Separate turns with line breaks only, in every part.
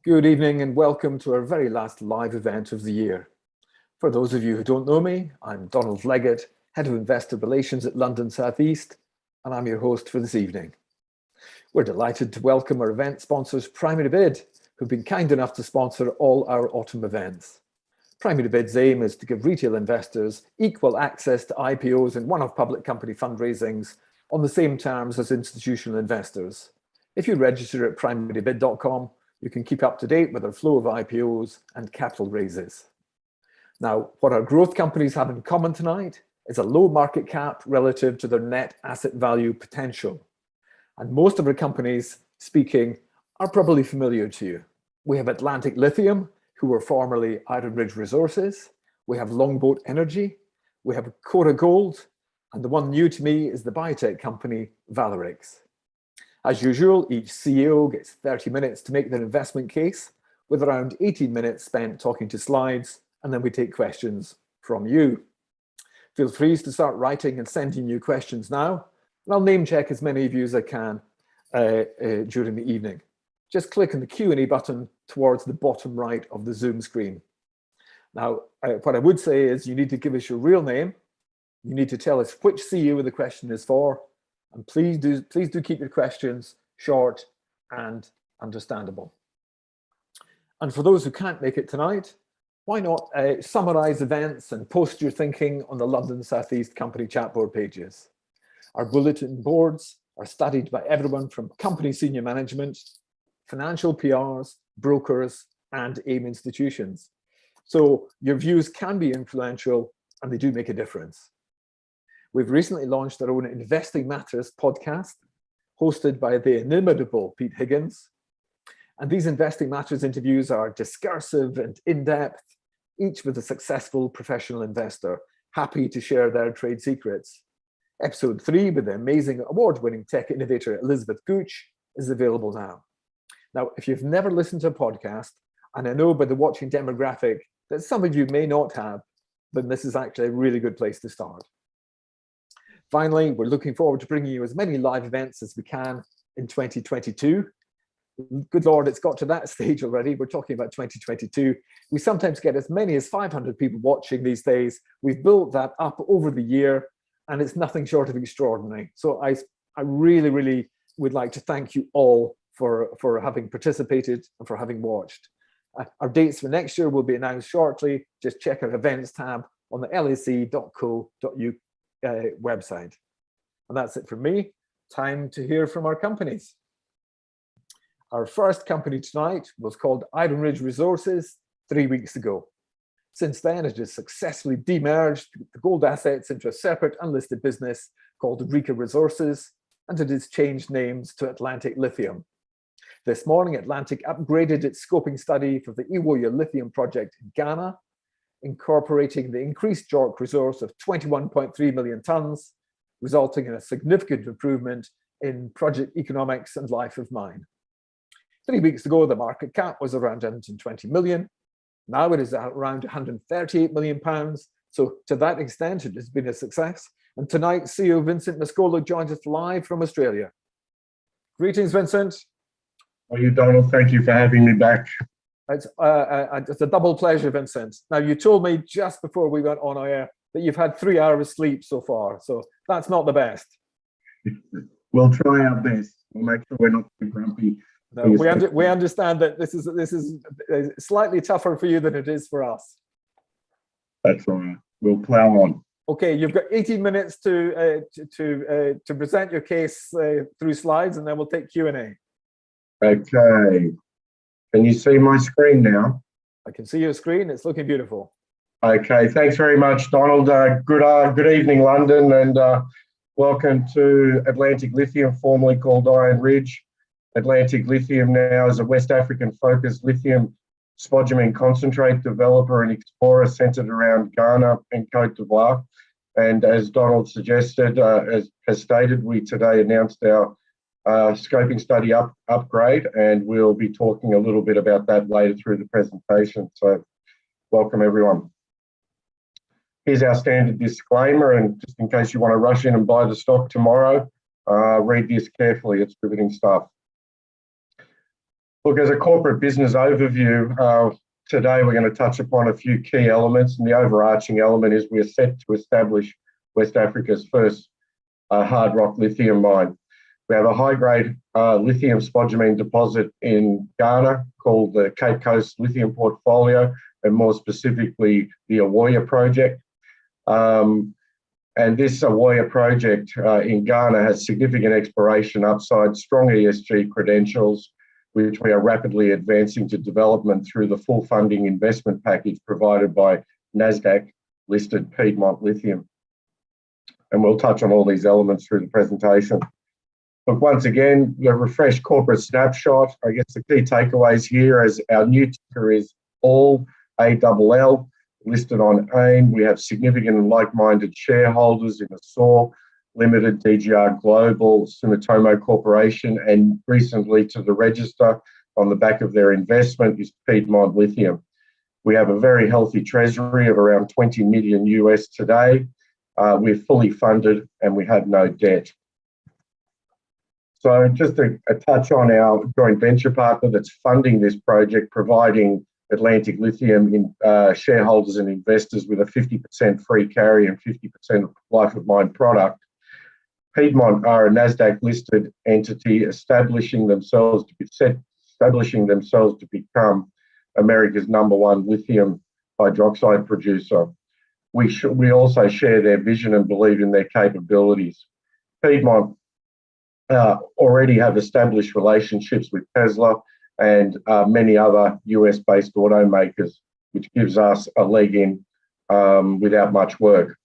Good evening and welcome to our very last live event of the year. For those of you who don't know me, I'm Donald Leggett, Head of Investor Relations at London South East, and I'm your host for this evening. We're delighted to welcome our event sponsors, Primary Bid, who've been kind enough to sponsor all our autumn events. Primary Bid's aim is to give retail investors equal access to IPOs and one-off public company fundraisings on the same terms as institutional investors. If you register at primarybid.com, you can keep up to date with our flow of IPOs and capital raises. Now, what our growth companies have in common tonight is a low market cap relative to their net asset value potential. And most of our companies speaking are probably familiar to you. We have Atlantic Lithium, who were formerly Ricca Resources. We have Longboat Energy. We have Cora Gold. And the one new to me is the biotech company Valerix. As usual, each CEO gets 30 minutes to make their investment case, with around 18 minutes spent talking to slides, and then we take questions from you. Feel free to start writing and sending you questions now, and I'll name check as many of you as I can during the evening. Just click on the Q&A button towards the bottom right of the Zoom screen. Now, what I would say is you need to give us your real name. You need to tell us which CEO the question is for, and please do keep your questions short and understandable. And for those who can't make it tonight, why not summarize events and post your thinking on the London South East company chat board pages. Our bulletin boards are studied by everyone from company senior management, financial PRs, brokers, and AIM institutions. So your views can be influential and they do make a difference. We've recently launched our own Investing Matters podcast, hosted by the inimitable Pete Higgins. And these Investing Matters interviews are discursive and in-depth, each with a successful professional investor, happy to share their trade secrets. Episode 3 with the amazing award-winning tech innovator Elizabeth Gooch is available now. Now, if you've never listened to a podcast, and I know by the watching demographic that some of you may not have, then this is actually a really good place to start. Finally, we're looking forward to bringing you as many live events as we can in 2022. Good Lord, it's got to that stage already. We're talking about 2022. We sometimes get as many as 500 people watching these days. We've built that up over the year, and it's nothing short of extraordinary. So I really would like to thank you all for having participated and for having watched. Our dates for next year will be announced shortly. Just check our events tab on the lac.co.uk website. And that's it from me. Time to hear from our companies. Our first company tonight was called Ricca Resources 3 weeks ago. Since then, it has successfully demerged the gold assets into a separate unlisted business called Ricca Resources, and it has changed names to Atlantic Lithium. This morning, Atlantic upgraded its scoping study for the Ewoya Lithium project in Ghana, incorporating the increased JORC resource of 21.3 million tons, resulting in a significant improvement in project economics and life of mine. 3 weeks ago, the market cap was around 120 million. Now it is around 138 million pounds. So to that extent, it has been a success. And tonight, CEO Vincent Mascolo joins us live from Australia. Greetings, Vincent.
How are you, Donald? Thank you for having me back.
It's a double pleasure, Vincent. Now, you told me just before we went on air that you've had 3 hours sleep so far, so that's not the best.
We'll try our best. We'll make sure we're not too grumpy.
No, we understand that this is slightly tougher for you than it is for us.
That's all right. We'll plow on.
Okay, you've got 18 minutes to present your case through slides, and then we'll take Q&A.
Okay. Can you see my screen now?
I can see your screen. It's looking beautiful.
Okay. Thanks very much, Donald. Good evening, London, and welcome to Atlantic Lithium, formerly called IronRidge. Atlantic Lithium now is a West African-focused lithium spodumene concentrate developer and explorer centered around Ghana and Côte d'Ivoire. And as Donald suggested, has stated, we today announced our scoping study upgrade, and we'll be talking a little bit about that later through the presentation. So welcome, everyone. Here's our standard disclaimer, and just in case you want to rush in and buy the stock tomorrow, read this carefully. It's riveting stuff. Look, as a corporate business overview, today we're going to touch upon a few key elements, and the overarching element is we're set to establish West Africa's first hard rock lithium mine. We have a high-grade lithium spodumene deposit in Ghana called the Cape Coast Lithium Portfolio, and more specifically, the Awoya project. And this Awoya project in Ghana has significant exploration upside, strong ESG credentials, which we are rapidly advancing to development through the full funding investment package provided by NASDAQ-listed Piedmont Lithium. And we'll touch on all these elements through the presentation. But once again, the refreshed corporate snapshot. I guess the key takeaways here as our new ticker is ALL, ALL, listed on AIM. We have significant and like-minded shareholders in Assur Limited, DGR Global, Sumitomo Corporation, and recently to the register on the back of their investment is Piedmont Lithium. We have a very healthy treasury of around 20 million US today. We're fully funded and we have no debt. So just a touch on our joint venture partner that's funding this project, providing Atlantic Lithium in, shareholders and investors with a 50% free carry and 50% of life of mine product. Piedmont are a NASDAQ-listed entity establishing themselves to become America's #1 lithium hydroxide producer. We also share their vision and believe in their capabilities. Piedmont already have established relationships with Tesla and many other US-based automakers, which gives us a leg in without much work.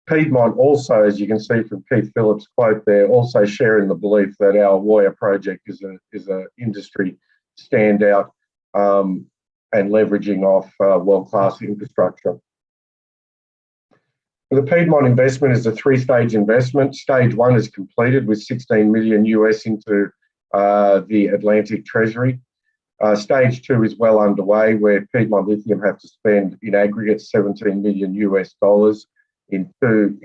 Piedmont also, as you can see from Keith Phillips' quote there, also sharing the belief that our Awoya project is an industry standout and leveraging off world-class infrastructure. The Piedmont investment is a 3-stage investment. Stage 1 is completed with 16 million US into the Atlantic Treasury. Stage 2 is well underway, where Piedmont Lithium have to spend in aggregate 17 million US dollars in two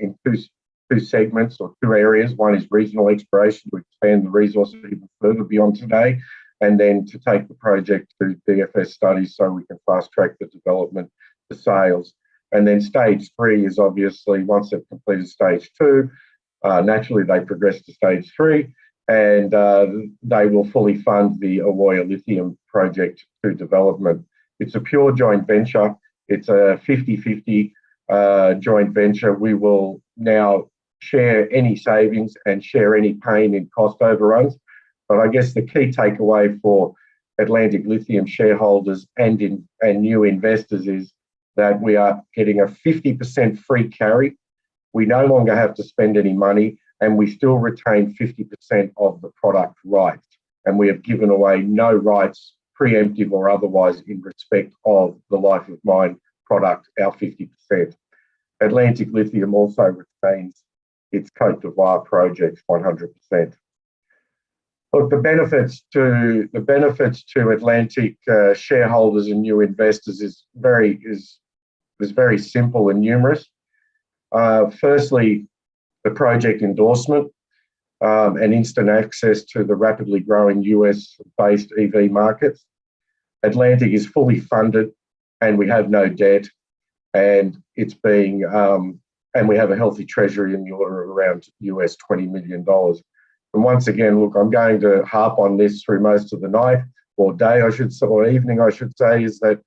segments or 2 areas. One is regional exploration to expand the resource even further beyond today, and then to take the project to DFS studies so we can fast track the development to sales. And then stage 3 is obviously once they've completed stage 2, naturally they progress to stage 3, and they will fully fund the Awoya Lithium project to development. It's a pure joint venture. It's a 50-50 joint venture. We will now share any savings and share any pain in cost overruns. But I guess the key takeaway for Atlantic Lithium shareholders and new investors is that we are getting a 50% free carry. We no longer have to spend any money, and we still retain 50% of the product rights. And we have given away no rights, preemptive or otherwise, in respect of the life of mine product, our 50%. Atlantic Lithium also retains its Côte d'Ivoire project 100%. Look, the benefits to Atlantic shareholders and new investors is very simple and numerous. Firstly, the project endorsement and instant access to the rapidly growing US-based EV markets. Atlantic is fully funded, and we have no debt, and it's being and we have a healthy treasury in the order of around US $20 million. And once again, look, I'm going to harp on this through most of the night or day, or evening, I should say, is that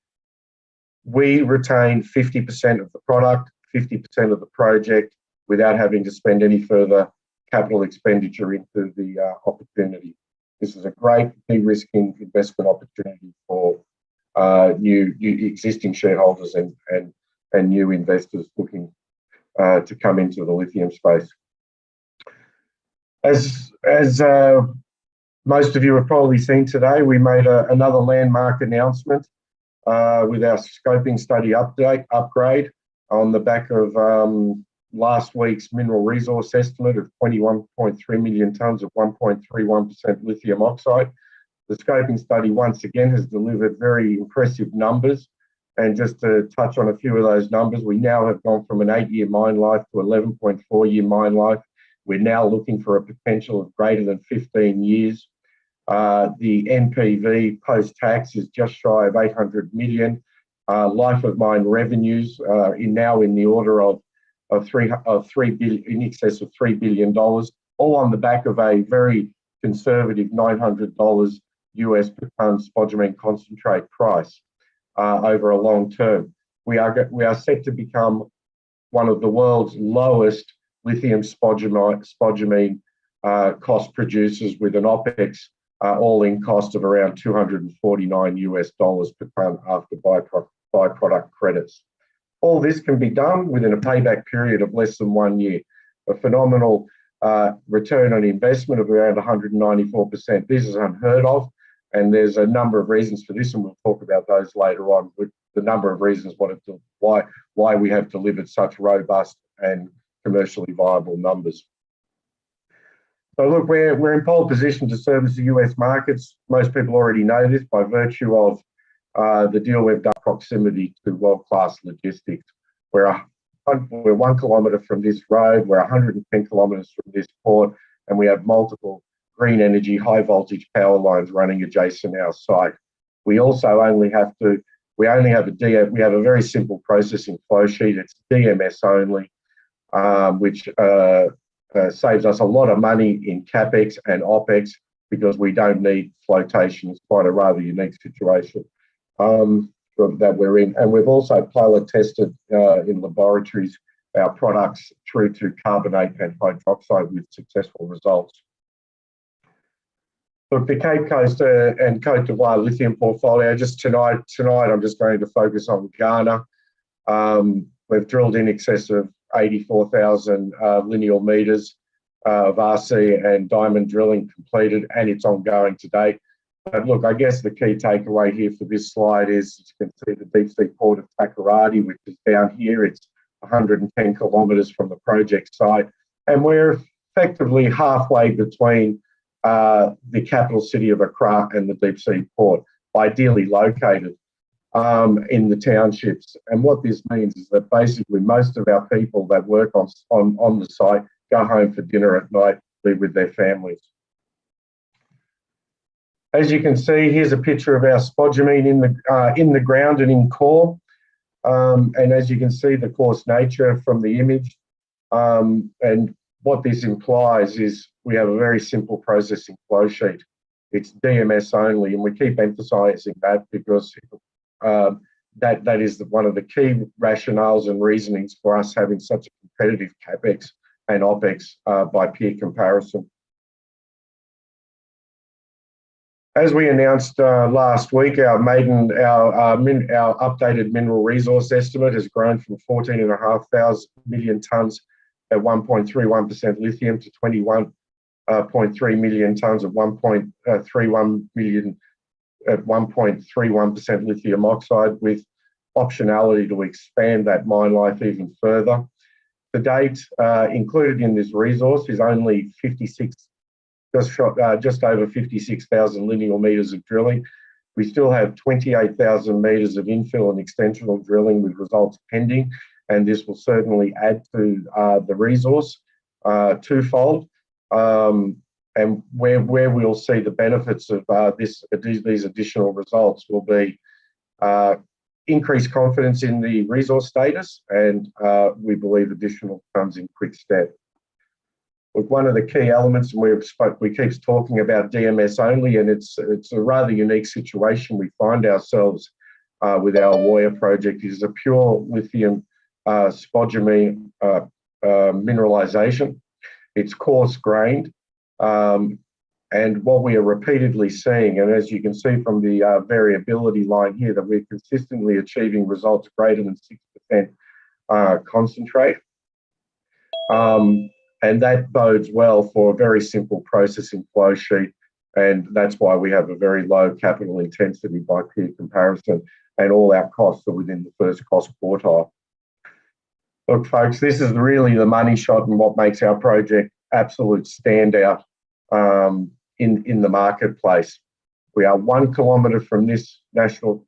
we retain 50% of the product, 50% of the project, without having to spend any further capital expenditure into the opportunity. This is a great de-risking investment opportunity for new existing shareholders and new investors looking to come into the lithium space. As most of you have probably seen today, we made another landmark announcement with our scoping study upgrade on the back of last week's mineral resource estimate of 21.3 million tonnes of 1.31% lithium oxide. The scoping study once again has delivered very impressive numbers. And just to touch on a few of those numbers, we now have gone from an 8-year mine life to 11.4-year mine life. We're now looking for a potential of greater than 15 years. The NPV post-tax is just shy of 800 million. Life of mine revenues now in the order of $3 billion, in excess of $3 billion, all on the back of a very conservative $900 US per tonne spodumene concentrate price over a long term. We are set to become one of the world's lowest lithium spodumene cost producers, with an OPEX all-in cost of around $249 US per tonne after byproduct credits. All this can be done within a payback period of less than 1 year. A phenomenal return on investment of around 194%. This is unheard of, and there's a number of reasons for this, and we'll talk about those later on, with the number of reasons why we have delivered such robust and commercially viable numbers. So look, we're in pole position to service the US markets. Most people already know this by virtue of the deal we've done, proximity to world-class logistics. We're 1 kilometre from this road, we're 110 kilometres from this port, and we have multiple green energy, high voltage power lines running adjacent our site. We also only have a very simple processing flow sheet. It's DMS only, which saves us a lot of money in CapEx and OPEX, because we don't need flotation. It's quite a rather unique situation that we're in. And we've also pilot tested in laboratories our products through to carbonate and hydroxide with successful results. Look, the Cape Coast and Côte d'Ivoire lithium portfolio, just tonight I'm just going to focus on Ghana. We've drilled in excess of 84,000 lineal metres of RC and diamond drilling completed, and it's ongoing today. But look, I guess the key takeaway here for this slide is, you can see the deep sea port of Takoradi, which is down here. It's 110 kilometres from the project site, and we're effectively halfway between the capital city of Accra and the deep sea port, ideally located in the townships. And what this means is that basically most of our people that work on the site go home for dinner at night, live with their families. As you can see, here's a picture of our spodumene in the ground and in core. And as you can see, the coarse nature from the image. And what this implies is we have a very simple processing flow sheet. It's DMS only, and we keep emphasising that because that is one of the key rationales and reasonings for us having such a competitive CapEx and OPEX by peer comparison. As we announced last week, our updated mineral resource estimate has grown from 14,500 million tonnes at 1.31% lithium to 21.3 million tonnes at 1.31 million at 1.31% lithium oxide, with optionality to expand that mine life even further. To date, included in this resource is only just over 56,000 lineal metres of drilling. We still have 28,000 metres of infill and extensional drilling with results pending, and this will certainly add to the resource twofold. And where we'll see the benefits of these additional results will be increased confidence in the resource status, and we believe additional tonnes in quick step. Look, one of the key elements, and we keep talking about DMS only, and it's a rather unique situation we find ourselves with our Warrior project, is a pure lithium spodumene mineralisation. It's coarse grained, and what we are repeatedly seeing, and as you can see from the variability line here, that we're consistently achieving results greater than 6% concentrate. And that bodes well for a very simple processing flow sheet, and that's why we have a very low capital intensity by peer comparison, and all our costs are within the first cost quartile. Look, folks, this is really the money shot and what makes our project absolute standout in the marketplace. We are 1 kilometre from this national.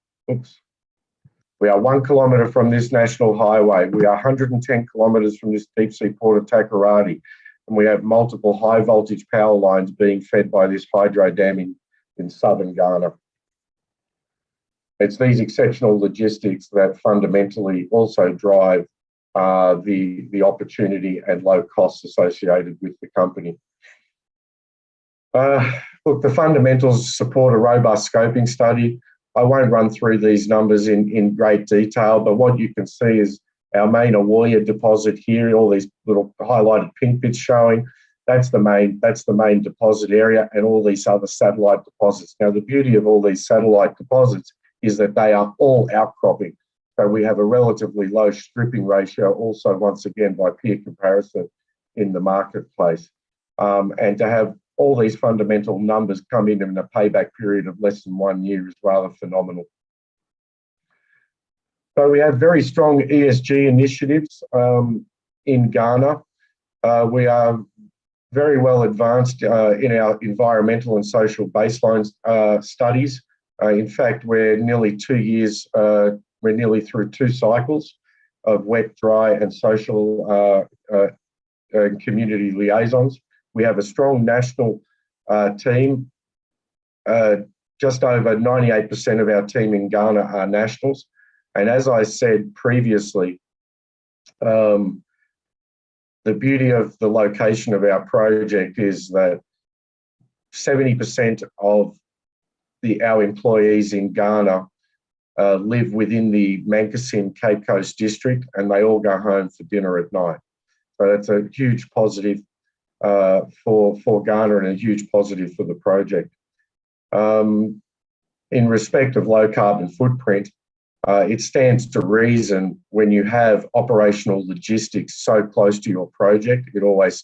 We are 1 kilometre from this national highway. We are 110 kilometres from this deep sea port of Takoradi, and we have multiple high voltage power lines being fed by this hydro dam in southern Ghana. It's these exceptional logistics that fundamentally also drive the opportunity and low costs associated with the company. Look, the fundamentals support a robust scoping study. I won't run through these numbers in great detail, but what you can see is our main Awoya deposit here, all these little highlighted pink bits showing. That's the main deposit area, and all these other satellite deposits. Now, the beauty of all these satellite deposits is that they are all outcropping. So we have a relatively low stripping ratio, also once again by peer comparison in the marketplace. And to have all these fundamental numbers come in a payback period of less than 1 year is rather phenomenal. So we have very strong ESG initiatives in Ghana. We are very well advanced in our environmental and social baseline studies. In fact, we're nearly 2 years, we're nearly through 2 cycles of wet, dry and social and community liaisons. We have a strong national team. Just over 98% of our team in Ghana are nationals. And as I said previously, the beauty of the location of our project is that 70% of our employees in Ghana live within the Mankasim Cape Coast district, and they all go home for dinner at night. So that's a huge positive for Ghana and a huge positive for the project. In respect of low carbon footprint, it stands to reason when you have operational logistics so close to your project, it always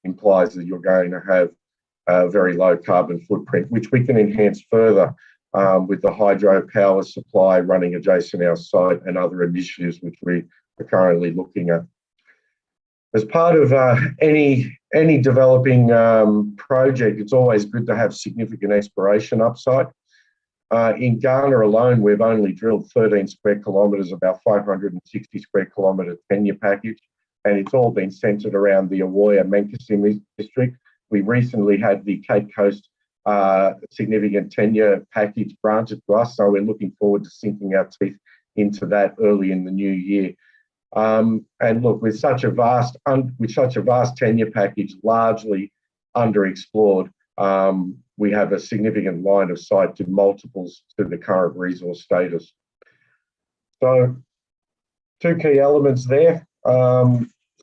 implies that you're going to have a very low carbon footprint, which we can enhance further with the hydro power supply running adjacent our site and other initiatives which we are currently looking at. As part of any developing project, it's always good to have significant exploration upside. In Ghana alone, we've only drilled 13 square kilometres, about 560 square kilometre tenure package, and it's all been centred around the Awoya Mankasim district. We recently had the Cape Coast significant tenure package granted to us, so we're looking forward to sinking our teeth into that early in the new year. And look, with such a vast tenure package, largely underexplored, we have a significant line of sight to multiples to the current resource status. So, 2 key elements there: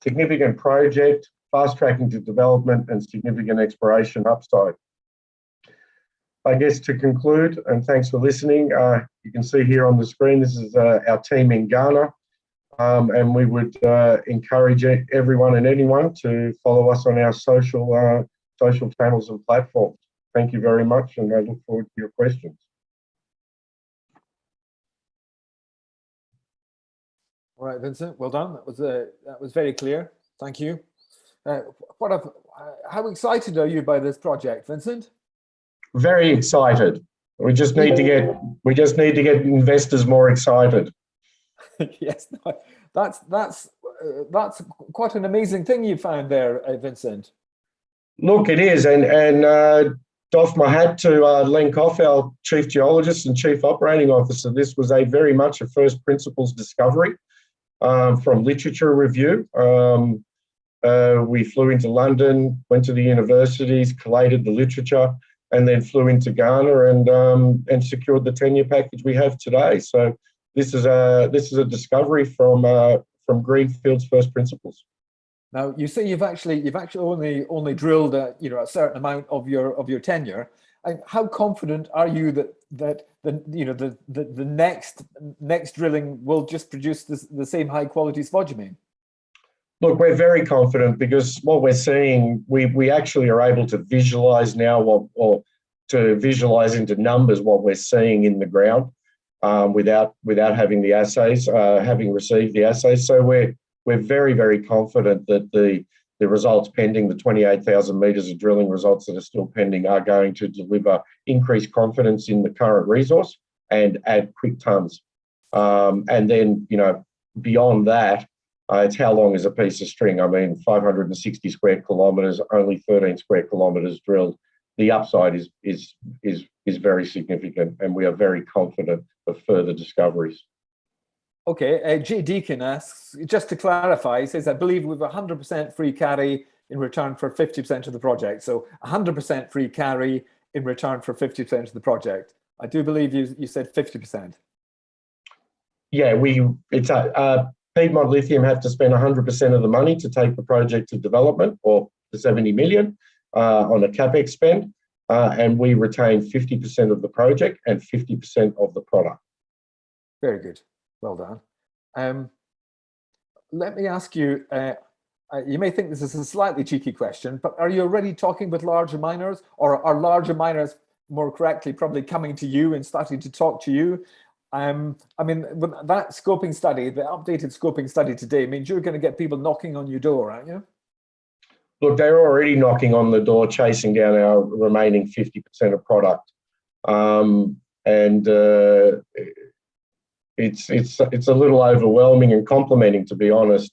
significant project, fast tracking to development, and significant exploration upside. I guess to conclude, and thanks for listening, you can see here on the screen, this is our team in Ghana. And we would encourage everyone and anyone to follow us on our social channels and platforms. Thank you very much, and I look forward to your questions.
All right, Vincent, well done. That was very clear. Thank you. How excited are you by this project, Vincent?
Very excited. We just need to get investors more excited.
Yes, that's quite an amazing thing you found there, Vincent.
Look, it is, and doff my hat to Len Koff, our Chief Geologist and Chief Operating Officer. This was very much a first principles discovery from literature review. We flew into London, went to the universities, collated the literature, and then flew into Ghana and secured the tenure package we have today. So this is a discovery from Greenfield's first principles.
Now you say you've actually only drilled a certain amount of your tenure. How confident are you that the next drilling will just produce the same high quality spodumene?
Look, we're very confident because what we're seeing, we actually are able to visualize now or to visualize into numbers what we're seeing in the ground without having the assays, having received the assays. So we're very, very confident that the results pending, the 28,000 metres of drilling results that are still pending, are going to deliver increased confidence in the current resource and add quick tonnes. And then, beyond that, it's how long is a piece of string? I mean, 560 square kilometres, only 13 square kilometres drilled. the upside is very significant, and we are very confident of further discoveries.
Okay, J. Deacon asks, just to clarify, he says, I believe we've 100% free carry in return for 50% of the project. So 100% free carry in return for 50% of the project. I do believe you said 50%.
Yeah, Piedmont Lithium have to spend 100% of the money to take the project to development, or the 70 million on a capex spend, and we retain 50% of the project and 50% of the product.
Very good. Well done. Let me ask you, you may think this is a slightly cheeky question, but are you already talking with larger miners, or are larger miners, more correctly, probably coming to you and starting to talk to you? I mean, that scoping study, the updated scoping study today, means you're going to get people knocking on your door, aren't you?
Look, they're already knocking on the door, chasing down our remaining 50% of product. It's a little overwhelming and complimenting, to be honest.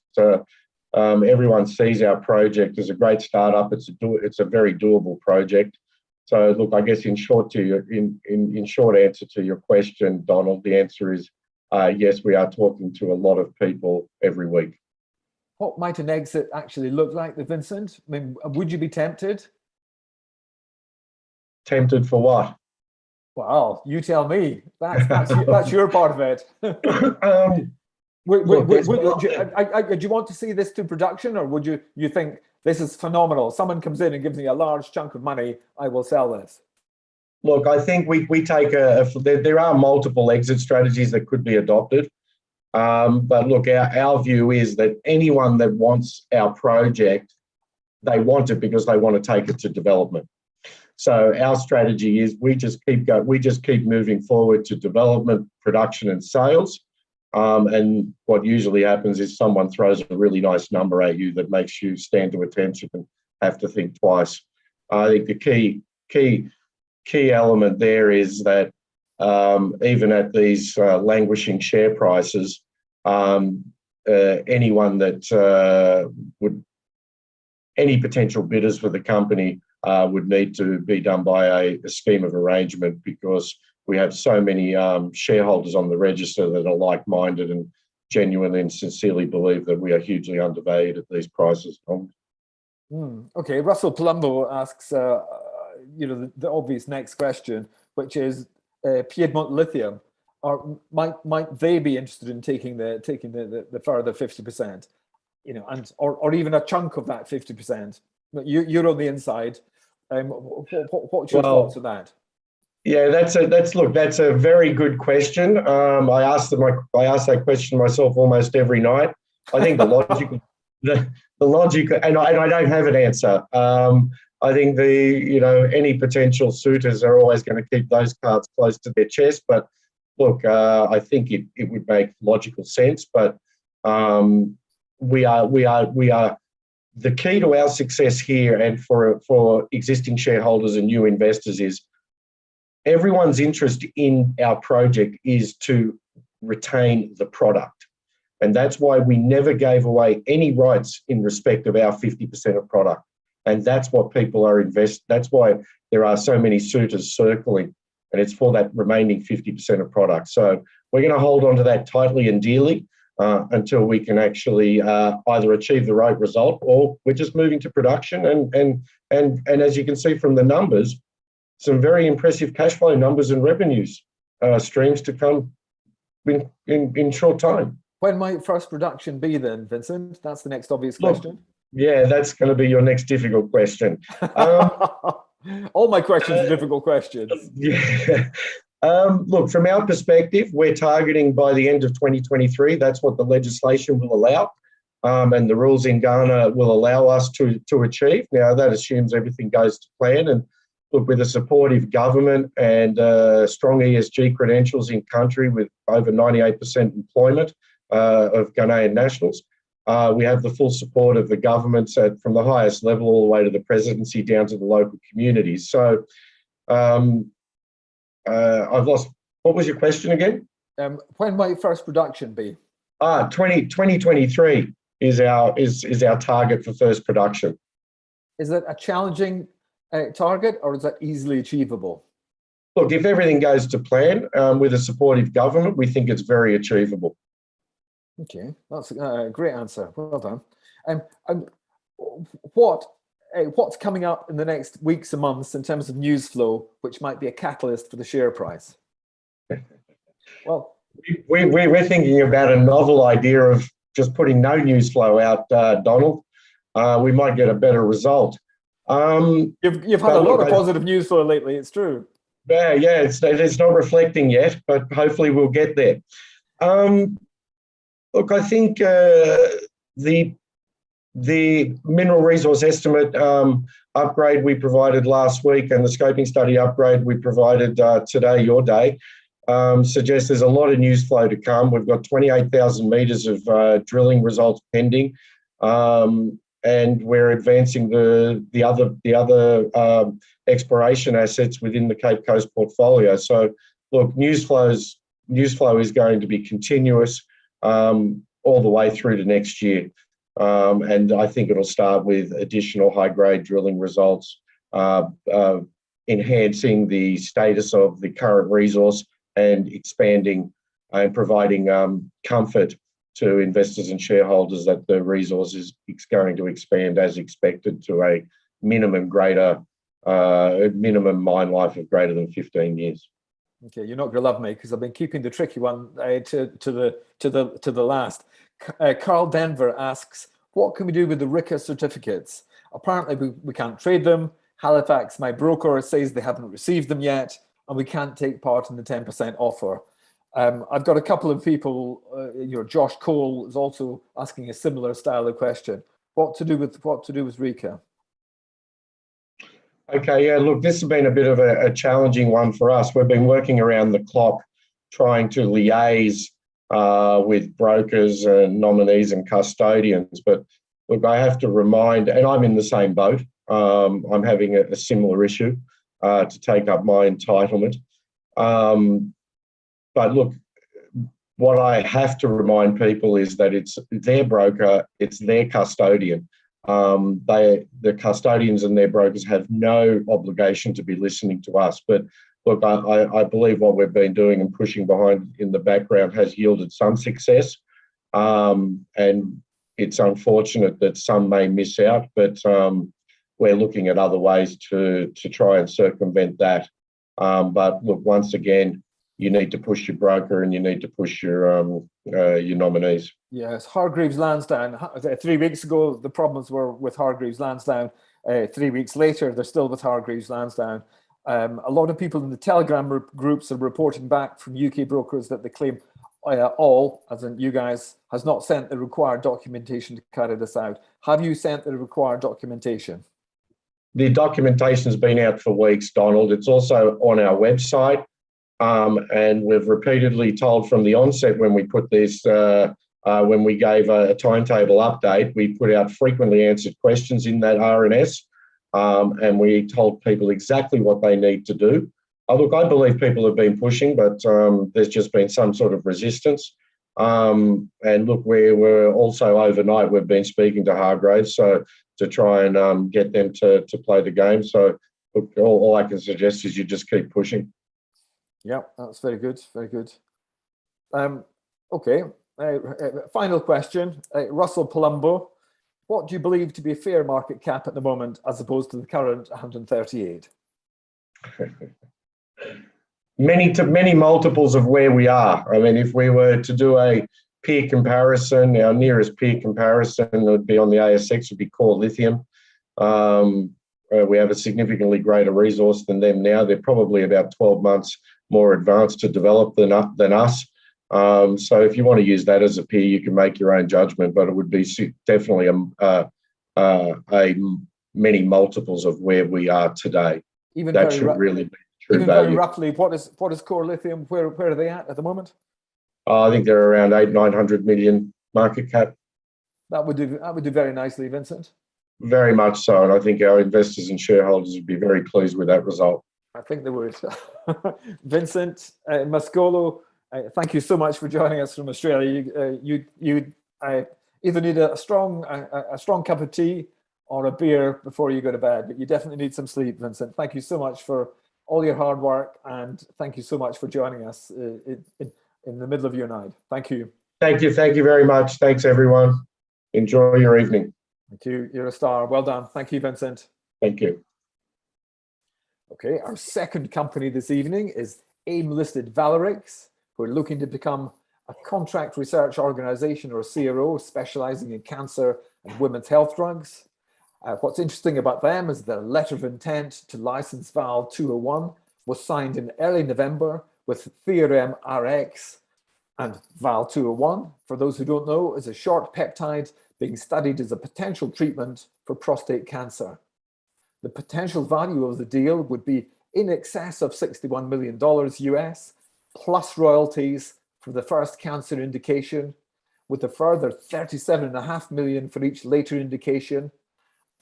Everyone sees our project as a great startup. It's a very doable project. So look, I guess in short answer to your question, Donald, the answer is yes, we are talking to a lot of people every week.
What might an exit actually look like, Vincent? I mean, would you be tempted?
Tempted for what?
Well, you tell me. That's your part of it. Do you want to see this to production, or would you think this is phenomenal? Someone comes in and gives me a large chunk of money, I will sell this.
Look, I think we take there are multiple exit strategies that could be adopted. But look, our view is that anyone that wants our project, they want it because they want to take it to development. So our strategy is we just keep moving forward to development, production, and sales. And what usually happens is someone throws a really nice number at you that makes you stand to attention and have to think twice. I think the key element there is that even at these languishing share prices, any potential bidders for the company would need to be done by a scheme of arrangement, because we have so many shareholders on the register that are like-minded and genuinely and sincerely believe that we are hugely undervalued at these prices.
Okay, Russell Palumbo asks, the obvious next question, which is Piedmont Lithium, or might they be interested in taking the further 50%, or even a chunk of that 50%? You're on the inside. What's your thoughts on that?
Yeah, that's a very good question. I ask that question myself almost every night. I think the logic, and I don't have an answer. I think any potential suitors are always going to keep those cards close to their chest. But look, I think it would make logical sense. But we are the key to our success here, and for existing shareholders and new investors, is everyone's interest in our project is to retain the product. And that's why we never gave away any rights in respect of our 50% of product. And that's what people are that's why there are so many suitors circling, and it's for that remaining 50% of product. So we're going to hold on to that tightly and dearly until we can actually either achieve the right result, or we're just moving to production. And as you can see from the numbers, some very impressive cash flow numbers and revenues streams to come in short time.
When might first production be then, Vincent? That's the next obvious question.
Yeah, that's going to be your next difficult question.
All my questions are difficult questions.
Yeah. Look, from our perspective, we're targeting by the end of 2023. That's what the legislation will allow, and the rules in Ghana will allow us to achieve. Now, that assumes everything goes to plan. And look, with a supportive government and strong ESG credentials in country, with over 98% employment of Ghanaian nationals, we have the full support of the governments from the highest level all the way to the presidency down to the local communities. So I've lost, what was your question again?
When might first production be?
2023 is our target for first production.
Is it a challenging target, or is that easily achievable?
Look, if everything goes to plan with a supportive government, we think it's very achievable.
Okay, that's a great answer. Well done. And what's coming up in the next weeks and months in terms of news flow, which might be a catalyst for the share price? Well,
we're thinking about a novel idea of just putting no news flow out, Donald. We might get a better result.
You've had a lot of positive news flow lately. It's true.
Yeah, it's not reflecting yet, but hopefully we'll get there. Look, I think the mineral resource estimate upgrade we provided last week and the scoping study upgrade we provided today, your day, suggests there's a lot of news flow to come. We've got 28,000 metres of drilling results pending, and we're advancing the other exploration assets within the Cape Coast portfolio. So, look, news flow is going to be continuous all the way through to next year. And I think it'll start with additional high-grade drilling results, enhancing the status of the current resource and expanding and providing comfort to investors and shareholders that the resource is going to expand as expected to a minimum mine life of greater than 15 years.
Okay, you're not going to love me because I've been keeping the tricky one to the last. Carl Denver asks, what can we do with the Ricca certificates? Apparently we can't trade them. Halifax, my broker, says they haven't received them yet, and we can't take part in the 10% offer. I've got a couple of people, Josh Cole is also asking a similar style of question. What to do with Ricca?
Okay, yeah, look, this has been a bit of a challenging one for us. We've been working around the clock trying to liaise with brokers and nominees and custodians. But look, I have to remind, and I'm in the same boat, I'm having a similar issue to take up my entitlement. But look, what I have to remind people is that it's their broker, it's their custodian. The custodians and their brokers have no obligation to be listening to us. But look, I believe what we've been doing and pushing behind in the background has yielded some success. And it's unfortunate that some may miss out, but we're looking at other ways to try and circumvent that. But look, once again, you need to push your broker and you need to push your nominees. Yes,
Hargreaves Lansdowne. 3 weeks ago, the problems were with Hargreaves Lansdowne. 3 weeks later, they're still with Hargreaves Lansdowne. A lot of people in the Telegram groups are reporting back from UK brokers that they claim all, as in you guys, has not sent the required documentation to carry this out. Have you sent the required documentation?
The documentation's been out for weeks, Donald. It's also on our website. And we've repeatedly told from the onset when we put this, when we gave a timetable update, we put out frequently answered questions in that RNS, and we told people exactly what they need to do. Look, I believe people have been pushing, but there's just been some sort of resistance. And look, we're also overnight, we've been speaking to Hargreaves to try and get them to play the game. So look, all I can suggest is you just keep pushing.
Yeah, that's very good. Very good. Okay. Final question. Russell Palumbo, what do you believe to be a fair market cap at the moment as opposed to the current 138?
Many multiples of where we are. I mean, if we were to do a peer comparison, our nearest peer comparison would be on the ASX, would be Core Lithium. We have a significantly greater resource than them now. They're probably about 12 months more advanced to develop than us. So if you want to use that as a peer, you can make your own judgment, but it would be definitely many multiples of where we are today.
Even
that should really be true
even
value.
Very roughly, what is Core Lithium? Where are they at the moment?
I think they're around 800-900 million market cap.
That would do very nicely, Vincent.
Very much so, and I think our investors and shareholders would be very pleased with that result.
I think they would. Vincent Mascolo, thank you so much for joining us from Australia. You either need a strong cup of tea or a beer before you go to bed, but you definitely need some sleep, Vincent. Thank you so much for all your hard work, and thank you so much for joining us in the middle of your night. Thank you.
Thank you very much. Thanks, everyone. Enjoy your evening.
Thank you. You're a star. Well done. Thank you, Vincent.
Thank you.
Okay, our second company this evening is AIM-listed Valorix, who are looking to become a contract research organization, or a CRO, specializing in cancer and women's health drugs. What's interesting about them is the letter of intent to license Val 201 was signed in early November with Theorem RX, and Val 201, for those who don't know, is a short peptide being studied as a potential treatment for prostate cancer. The potential value of the deal would be in excess of $61 million US, plus royalties for the first cancer indication, with a further $37.5 million for each later indication.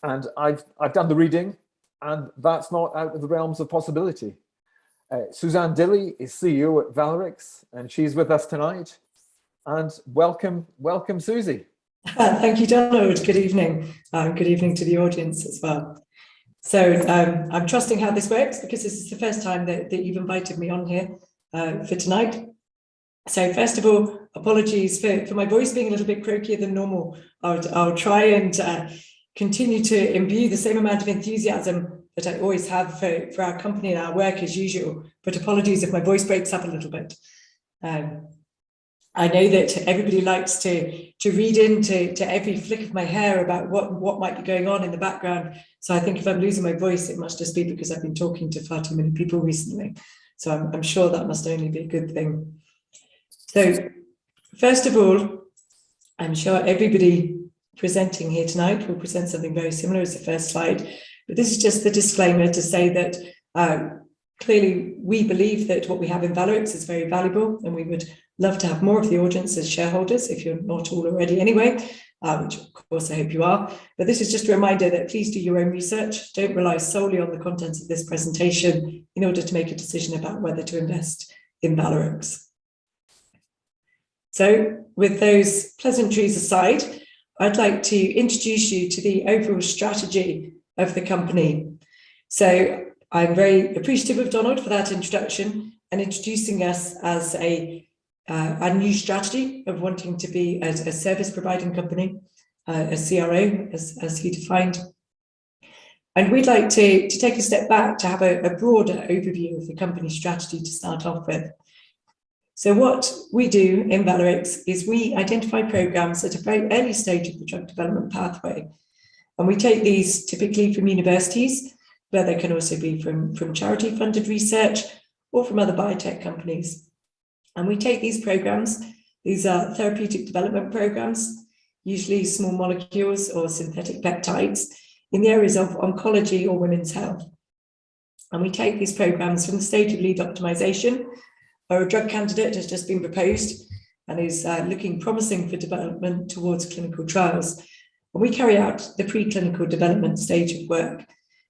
And I've done the reading, and that's not out of the realms of possibility. Suzanne Dilley is CEO at Valorix, and she's with us tonight. And welcome, Susie.
Thank you, Donald. Good evening. Good evening to the audience as well. So I'm trusting how this works, because this is the first time that you've invited me on here for tonight. So first of all, apologies for my voice being a little bit croakier than normal. I'll try and continue to imbue the same amount of enthusiasm that I always have for our company and our work as usual, but apologies if my voice breaks up a little bit. I know that everybody likes to read into every flick of my hair about what might be going on in the background. So I think if I'm losing my voice, it must just be because I've been talking to far too many people recently. So I'm sure that must only be a good thing. So first of all, I'm sure everybody presenting here tonight will present something very similar as the first slide, but this is just the disclaimer to say that clearly we believe that what we have in Valorix is very valuable, and we would love to have more of the audience as shareholders, if you're not all already anyway, which of course I hope you are. But this is just a reminder that please do your own research. Don't rely solely on the contents of this presentation in order to make a decision about whether to invest in Valorix. So with those pleasantries aside, I'd like to introduce you to the overall strategy of the company. So I'm very appreciative of Donald for that introduction and introducing us as a new strategy of wanting to be a service providing company, a CRO, as he defined. And we'd like to take a step back to have a broader overview of the company strategy to start off with. So what we do in Valorix is we identify programs at a very early stage of the drug development pathway. And we take these typically from universities, but they can also be from charity-funded research or from other biotech companies. And we take these programs, these are therapeutic development programs, usually small molecules or synthetic peptides, in the areas of oncology or women's health. And we take these programs from the stage of lead optimization, where a drug candidate has just been proposed and is looking promising for development towards clinical trials. And we carry out the preclinical development stage of work.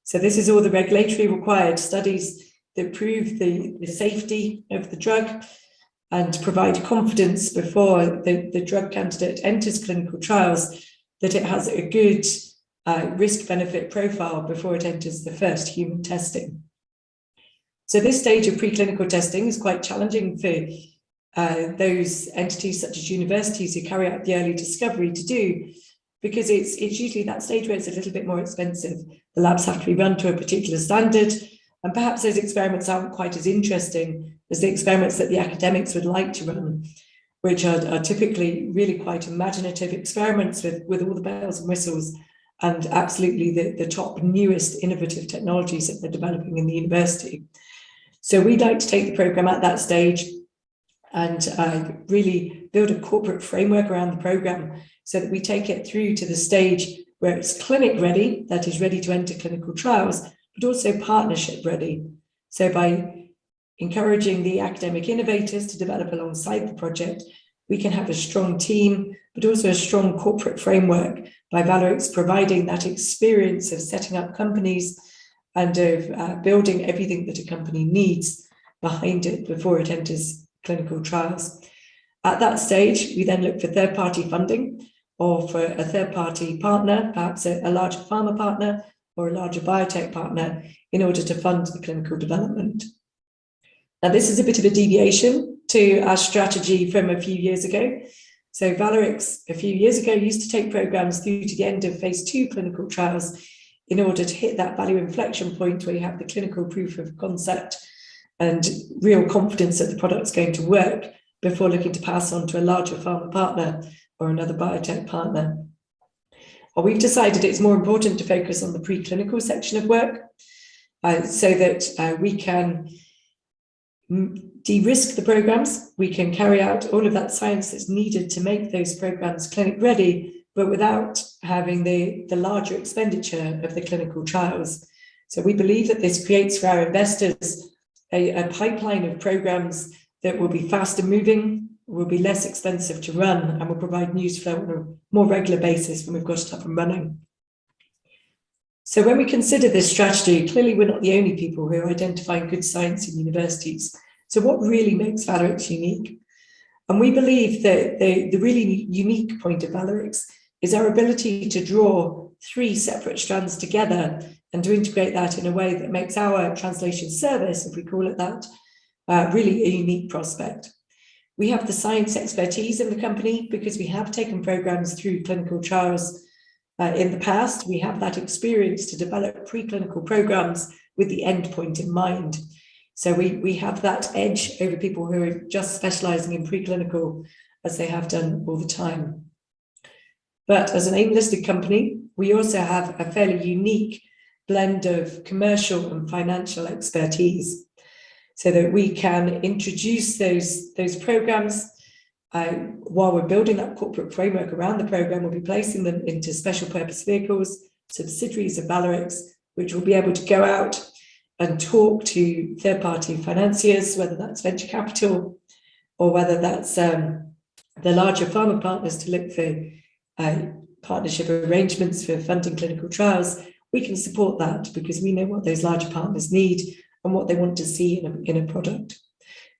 So this is all the regulatory required studies that prove the safety of the drug and provide confidence before the drug candidate enters clinical trials that it has a good risk-benefit profile before it enters the first human testing. So this stage of preclinical testing is quite challenging for those entities such as universities who carry out the early discovery to do, because it's usually that stage where it's a little bit more expensive. The labs have to be run to a particular standard, and perhaps those experiments aren't quite as interesting as the experiments that the academics would like to run, which are typically really quite imaginative experiments with all the bells and whistles and absolutely the top newest innovative technologies that they're developing in the university. So we'd like to take the program at that stage and really build a corporate framework around the program so that we take it through to the stage where it's clinic ready, that is ready to enter clinical trials, but also partnership ready. So by encouraging the academic innovators to develop alongside the project, we can have a strong team, but also a strong corporate framework by Valorix providing that experience of setting up companies and of building everything that a company needs behind it before it enters clinical trials. At that stage, we then look for third-party funding, or for a third-party partner, perhaps a larger pharma partner or a larger biotech partner, in order to fund the clinical development. Now, this is a bit of a deviation to our strategy from a few years ago. So Valerix, a few years ago, used to take programs through to the end of phase 2 clinical trials in order to hit that value inflection point where you have the clinical proof of concept and real confidence that the product's going to work before looking to pass on to a larger pharma partner or another biotech partner. Well, we've decided it's more important to focus on the preclinical section of work so that we can de-risk the programs. We can carry out all of that science that's needed to make those programs clinic ready, but without having the larger expenditure of the clinical trials. So we believe that this creates for our investors a pipeline of programs that will be faster moving, will be less expensive to run, and will provide news flow on a more regular basis when we've got it up and running. So when we consider this strategy, clearly we're not the only people who are identifying good science in universities. So what really makes Valerix unique? And we believe that the really unique point of Valerix is our ability to draw 3 separate strands together and to integrate that in a way that makes our translation service, if we call it that, really a unique prospect. We have the science expertise in the company because we have taken programs through clinical trials in the past. We have that experience to develop preclinical programs with the end point in mind. So we have that edge over people who are just specializing in preclinical, as they have done all the time. But as an AIM-listed company, we also have a fairly unique blend of commercial and financial expertise so that we can introduce those programs while we're building that corporate framework around the program. We'll be placing them into special purpose vehicles, subsidiaries of Valerix, which will be able to go out and talk to third-party financiers, whether that's venture capital or whether that's the larger pharma partners to look for partnership arrangements for funding clinical trials. We can support that because we know what those larger partners need and what they want to see in a product.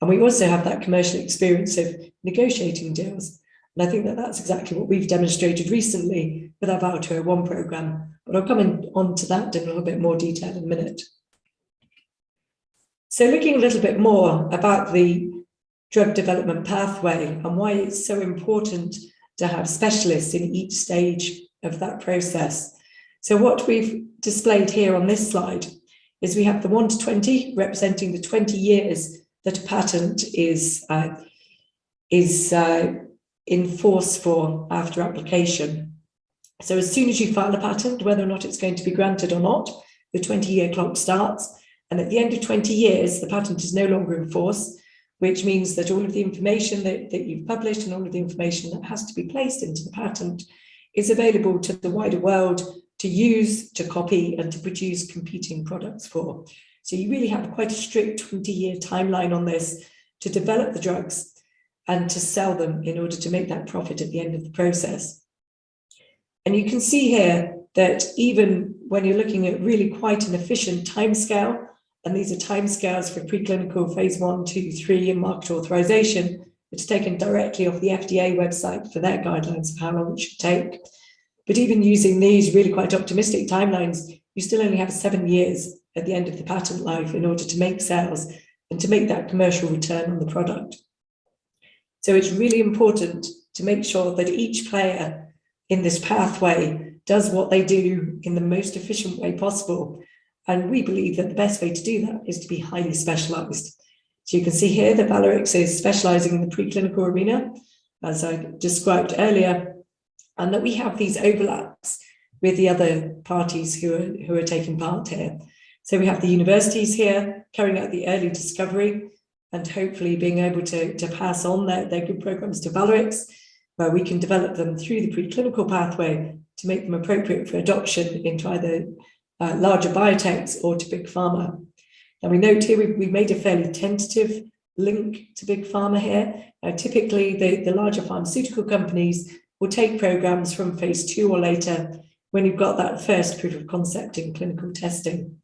And we also have that commercial experience of negotiating deals. And I think that that's exactly what we've demonstrated recently with our Vulture 1 program. But I'll come on to that in a little bit more detail in a minute. So looking a little bit more about the drug development pathway and why it's so important to have specialists in each stage of that process. So what we've displayed here on this slide is we have the 1 to 20 representing the 20 years that a patent is in force for after application. So as soon as you file a patent, whether or not it's going to be granted or not, the 20-year clock starts. And at the end of 20 years, the patent is no longer in force, which means that all of the information that you've published and all of the information that has to be placed into the patent is available to the wider world to use, to copy, and to produce competing products for. So you really have quite a strict 20-year timeline on this to develop the drugs and to sell them in order to make that profit at the end of the process. And you can see here that even when you're looking at really quite an efficient timescale, and these are timescales for preclinical phase 1, 2, 3 and market authorization, it's taken directly off the FDA website for their guidelines of how long it should take. But even using these really quite optimistic timelines, you still only have 7 years at the end of the patent life in order to make sales and to make that commercial return on the product. So it's really important to make sure that each player in this pathway does what they do in the most efficient way possible. And we believe that the best way to do that is to be highly specialized. So you can see here that Valerix is specializing in the preclinical arena, as I described earlier, and that we have these overlaps with the other parties who are taking part here. So we have the universities here carrying out the early discovery and hopefully being able to pass on their good programs to Valerix, where we can develop them through the preclinical pathway to make them appropriate for adoption into either larger biotechs or to big pharma. And we note here we've made a fairly tentative link to big pharma here. Typically, the larger pharmaceutical companies will take programs from phase 2 or later when you've got that first proof of concept in clinical testing.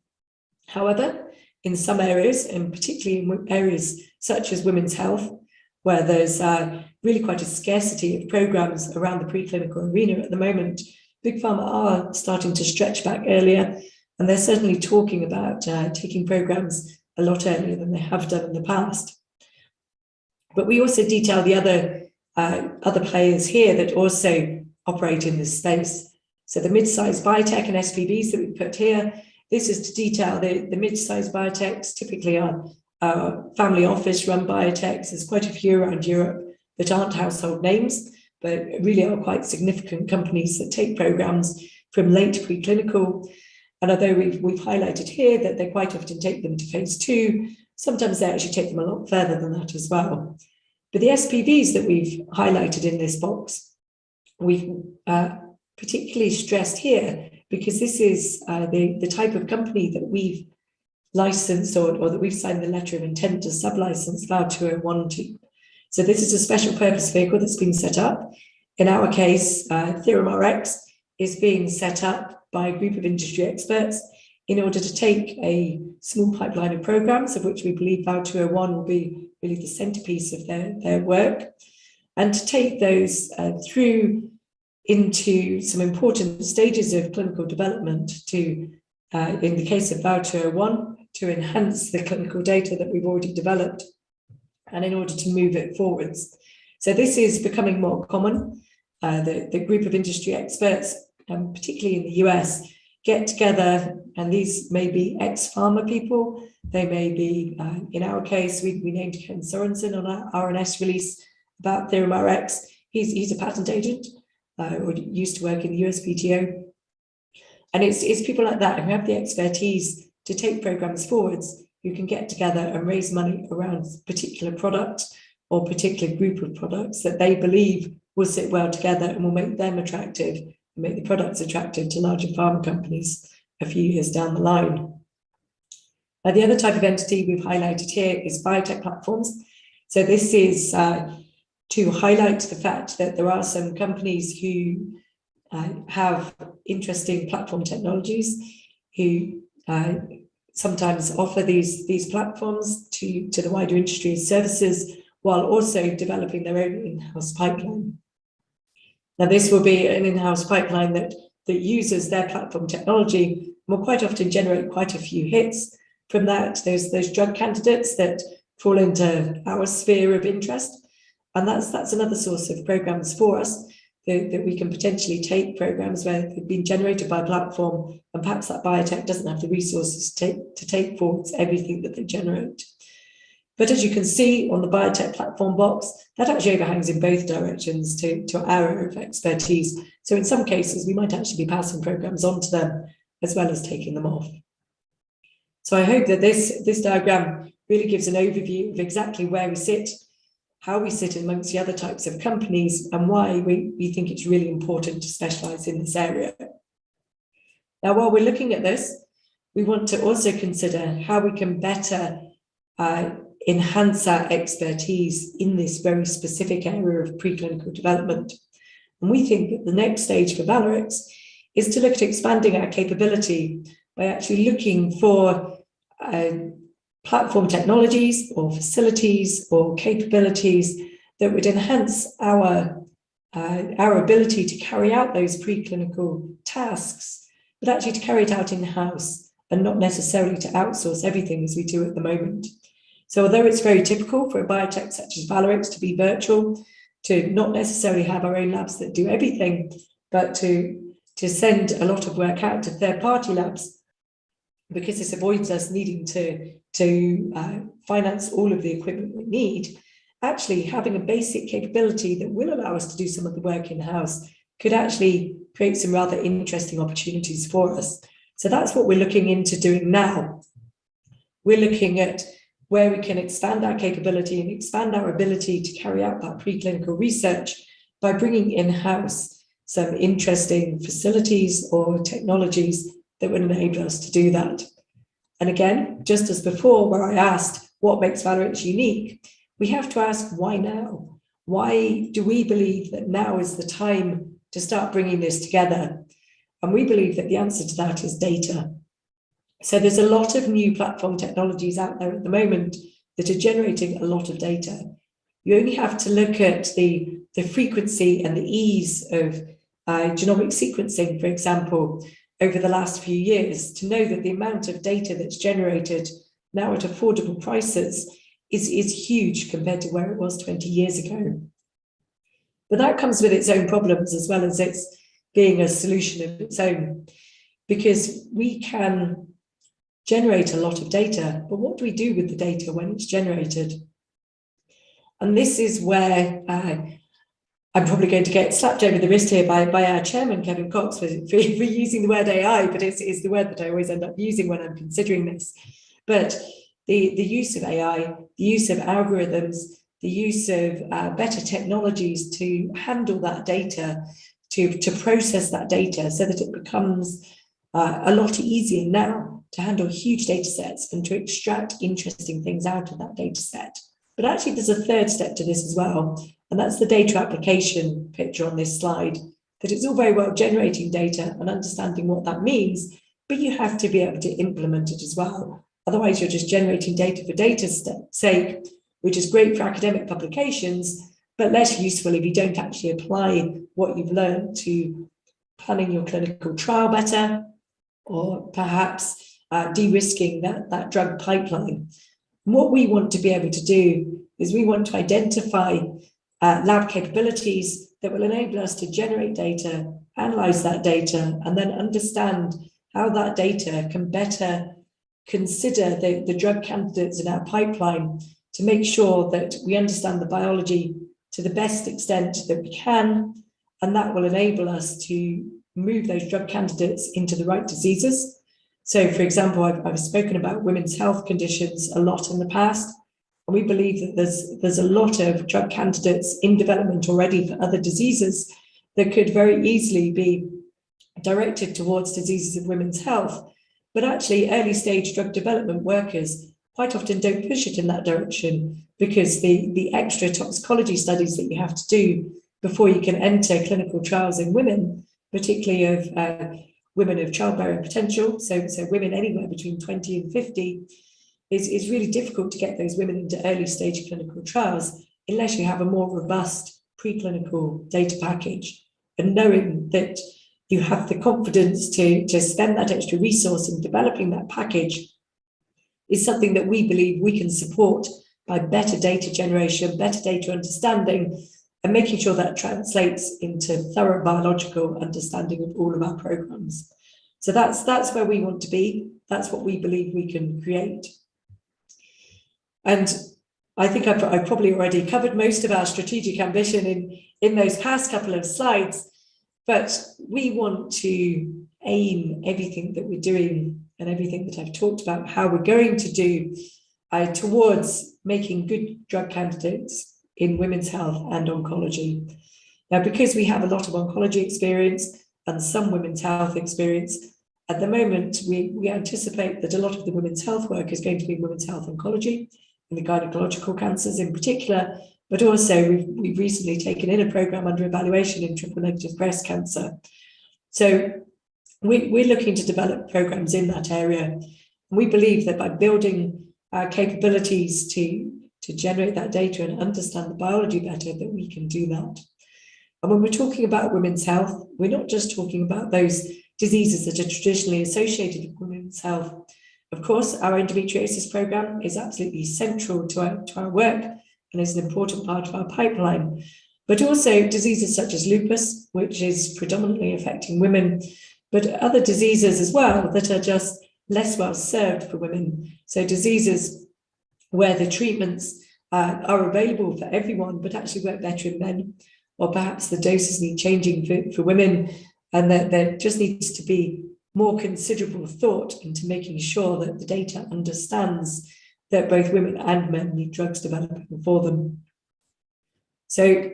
However, in some areas, and particularly in areas such as women's health, where there's really quite a scarcity of programs around the preclinical arena at the moment. Big Pharma are starting to stretch back earlier, and they're certainly talking about taking programs a lot earlier than they have done in the past. But we also detail the other players here that also operate in this space. So the mid-sized biotech and SPVs that we put here, this is to detail the mid-sized biotechs, typically are family office run biotechs. There's quite a few around Europe that aren't household names, but really are quite significant companies that take programs from late preclinical. And although we've highlighted here that they quite often take them to phase 2, sometimes they actually take them a lot further than that as well. But the SPVs that we've highlighted in this box, we've particularly stressed here because this is the type of company that we've licensed or that we've signed the letter of intent to sublicense VOW 201 to. So this is a special purpose vehicle that's been set up. In our case, TheoremRx is being set up by a group of industry experts in order to take a small pipeline of programs, of which we believe VOW 201 will be really the centerpiece of their work, and to take those through into some important stages of clinical development to, in the case of VOW 201, to enhance the clinical data that we've already developed and in order to move it forwards. So this is becoming more common. The group of industry experts, particularly in the US, get together, and these may be ex-pharma people. They may be, in our case, we named Ken Sorensen on our RNS release about TheoremRx. He's a patent agent, or used to work in the USPTO. And it's people like that who have the expertise to take programs forwards, who can get together and raise money around a particular product or particular group of products that they believe will sit well together and will make them attractive and make the products attractive to larger pharma companies a few years down the line. Now, the other type of entity we've highlighted here is biotech platforms. So this is to highlight the fact that there are some companies who have interesting platform technologies, who sometimes offer these platforms to the wider industry as services, while also developing their own in-house pipeline. Now, this will be an in-house pipeline that uses their platform technology and will quite often generate quite a few hits. From that, there's those drug candidates that fall into our sphere of interest. And that's another source of programs for us, that we can potentially take programs where they've been generated by a platform and perhaps that biotech doesn't have the resources to take forwards everything that they generate. But as you can see on the biotech platform box, that actually overhangs in both directions to our area of expertise. So in some cases, we might actually be passing programs on to them as well as taking them off. So I hope that this diagram really gives an overview of exactly where we sit, how we sit amongst the other types of companies, and why we think it's really important to specialize in this area. Now, while we're looking at this, we want to also consider how we can better enhance our expertise in this very specific area of preclinical development. And we think that the next stage for Valorix is to look at expanding our capability by actually looking for platform technologies or facilities or capabilities that would enhance our ability to carry out those preclinical tasks, but actually to carry it out in-house and not necessarily to outsource everything as we do at the moment. So although it's very typical for a biotech such as Valorix to be virtual, to not necessarily have our own labs that do everything, but to send a lot of work out to third-party labs, because this avoids us needing to finance all of the equipment we need, actually having a basic capability that will allow us to do some of the work in-house could actually create some rather interesting opportunities for us. So that's what we're looking into doing now. We're looking at where we can expand our capability and expand our ability to carry out that preclinical research by bringing in-house some interesting facilities or technologies that would enable us to do that. And again, just as before, where I asked what makes Valorix unique, we have to ask why now? Why do we believe that now is the time to start bringing this together? And we believe that the answer to that is data. So there's a lot of new platform technologies out there at the moment that are generating a lot of data. You only have to look at the frequency and the ease of genomic sequencing, for example, over the last few years to know that the amount of data that's generated now at affordable prices is huge compared to where it was 20 years ago. But that comes with its own problems as well as its being a solution of its own, because we can generate a lot of data, but what do we do with the data when it's generated? And this is where I'm probably going to get slapped over the wrist here by our chairman, Kevin Cox, for using the word AI, but it's the word that I always end up using when I'm considering this. But the use of AI, the use of algorithms, the use of better technologies to handle that data, to process that data so that it becomes a lot easier now to handle huge data sets and to extract interesting things out of that data set. But actually there's a third step to this as well, and that's the data application picture on this slide, that it's all very well generating data and understanding what that means, but you have to be able to implement it as well. Otherwise, you're just generating data for data's sake, which is great for academic publications, but less useful if you don't actually apply what you've learned to planning your clinical trial better, or perhaps de-risking that drug pipeline. And what we want to be able to do is we want to identify lab capabilities that will enable us to generate data, analyze that data, and then understand how that data can better consider the drug candidates in our pipeline to make sure that we understand the biology to the best extent that we can, and that will enable us to move those drug candidates into the right diseases. So, for example, I've spoken about women's health conditions a lot in the past, and we believe that there's a lot of drug candidates in development already for other diseases that could very easily be directed towards diseases of women's health. But actually, early stage drug development workers quite often don't push it in that direction because the extra toxicology studies that you have to do before you can enter clinical trials in women, particularly of women of childbearing potential, so women anywhere between 20 and 50, is really difficult to get those women into early stage clinical trials unless you have a more robust preclinical data package. And knowing that you have the confidence to spend that extra resource in developing that package is something that we believe we can support by better data generation, better data understanding, and making sure that translates into thorough biological understanding of all of our programs. So that's where we want to be. That's what we believe we can create. And I think I've probably already covered most of our strategic ambition in those past couple of slides, but we want to aim everything that we're doing and everything that I've talked about, how we're going to do towards making good drug candidates in women's health and oncology. Now, because we have a lot of oncology experience and some women's health experience, at the moment, we anticipate that a lot of the women's health work is going to be women's health oncology and the gynecological cancers in particular, but also we've recently taken in a program under evaluation in triple-negative breast cancer. So we're looking to develop programs in that area. And we believe that by building our capabilities to generate that data and understand the biology better, that we can do that. And when we're talking about women's health, we're not just talking about those diseases that are traditionally associated with women's health. Of course, our endometriosis program is absolutely central to our work and is an important part of our pipeline, but also diseases such as lupus, which is predominantly affecting women, but other diseases as well that are just less well served for women. So diseases where the treatments are available for everyone, but actually work better in men, or perhaps the doses need changing for women, and that there just needs to be more considerable thought into making sure that the data understands that both women and men need drugs developing for them. So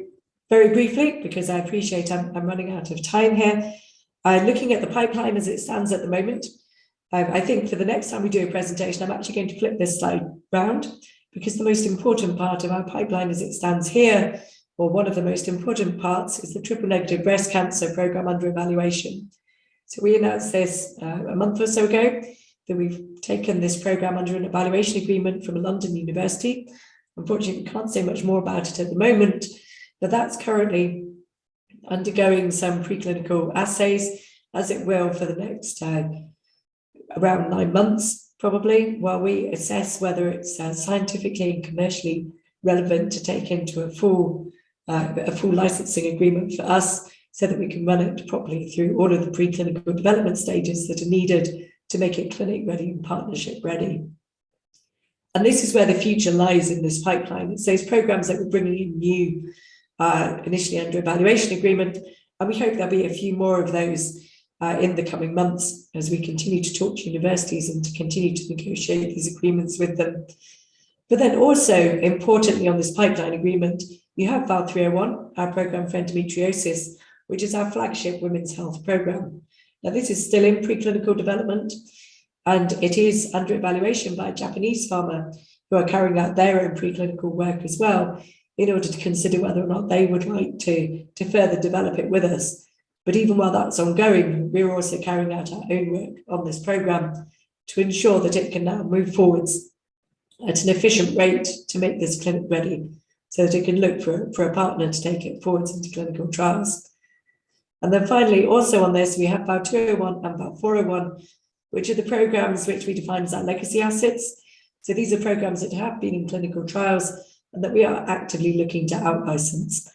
very briefly, because I appreciate I'm running out of time here, looking at the pipeline as it stands at the moment, I think for the next time we do a presentation, I'm actually going to flip this slide round, because the most important part of our pipeline as it stands here, or one of the most important parts, is the triple-negative breast cancer program under evaluation. So we announced this a month or so ago, that we've taken this program under an evaluation agreement from a London university, Unfortunately, we can't say much more about it at the moment, but that's currently undergoing some preclinical assays, as it will for the next around 9 months, probably, while we assess whether it's scientifically and commercially relevant to take into a full licensing agreement for us, so that we can run it properly through all of the preclinical development stages that are needed to make it clinic ready and partnership ready. And this is where the future lies in this pipeline. It's those programs that we're bringing in new, initially under evaluation agreement, and we hope there'll be a few more of those in the coming months as we continue to talk to universities and to continue to negotiate these agreements with them. But then also, importantly, on this pipeline agreement, you have VAL 301, our program for endometriosis, which is our flagship women's health program. Now, this is still in preclinical development, and it is under evaluation by a Japanese pharma who are carrying out their own preclinical work as well, in order to consider whether or not they would like to further develop it with us. But even while that's ongoing, we're also carrying out our own work on this program to ensure that it can now move forwards at an efficient rate to make this clinic ready, so that it can look for a partner to take it forwards into clinical trials. And then finally, also on this, we have VAL 201 and VAL 401, which are the programs which we define as our legacy assets. So these are programs that have been in clinical trials and that we are actively looking to out-license.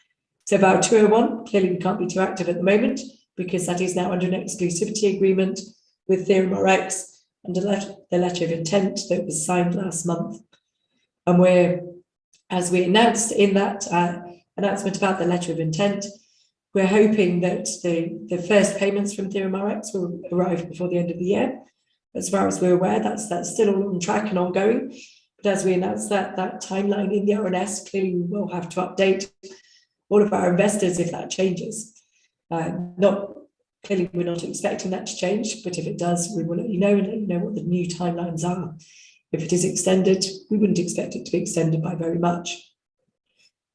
So VAL 201, clearly we can't be too active at the moment, because that is now under an exclusivity agreement with TheoremRx under the letter of intent that was signed last month. And we're, as we announced in that announcement about the letter of intent, we're hoping that the first payments from TheoremRx will arrive before the end of the year. As far as we're aware, that's still all on track and ongoing. But as we announced that timeline in the RNS, clearly we will have to update all of our investors if that changes. Clearly, we're not expecting that to change, but if it does, we will let you know and let you know what the new timelines are. If it is extended, we wouldn't expect it to be extended by very much.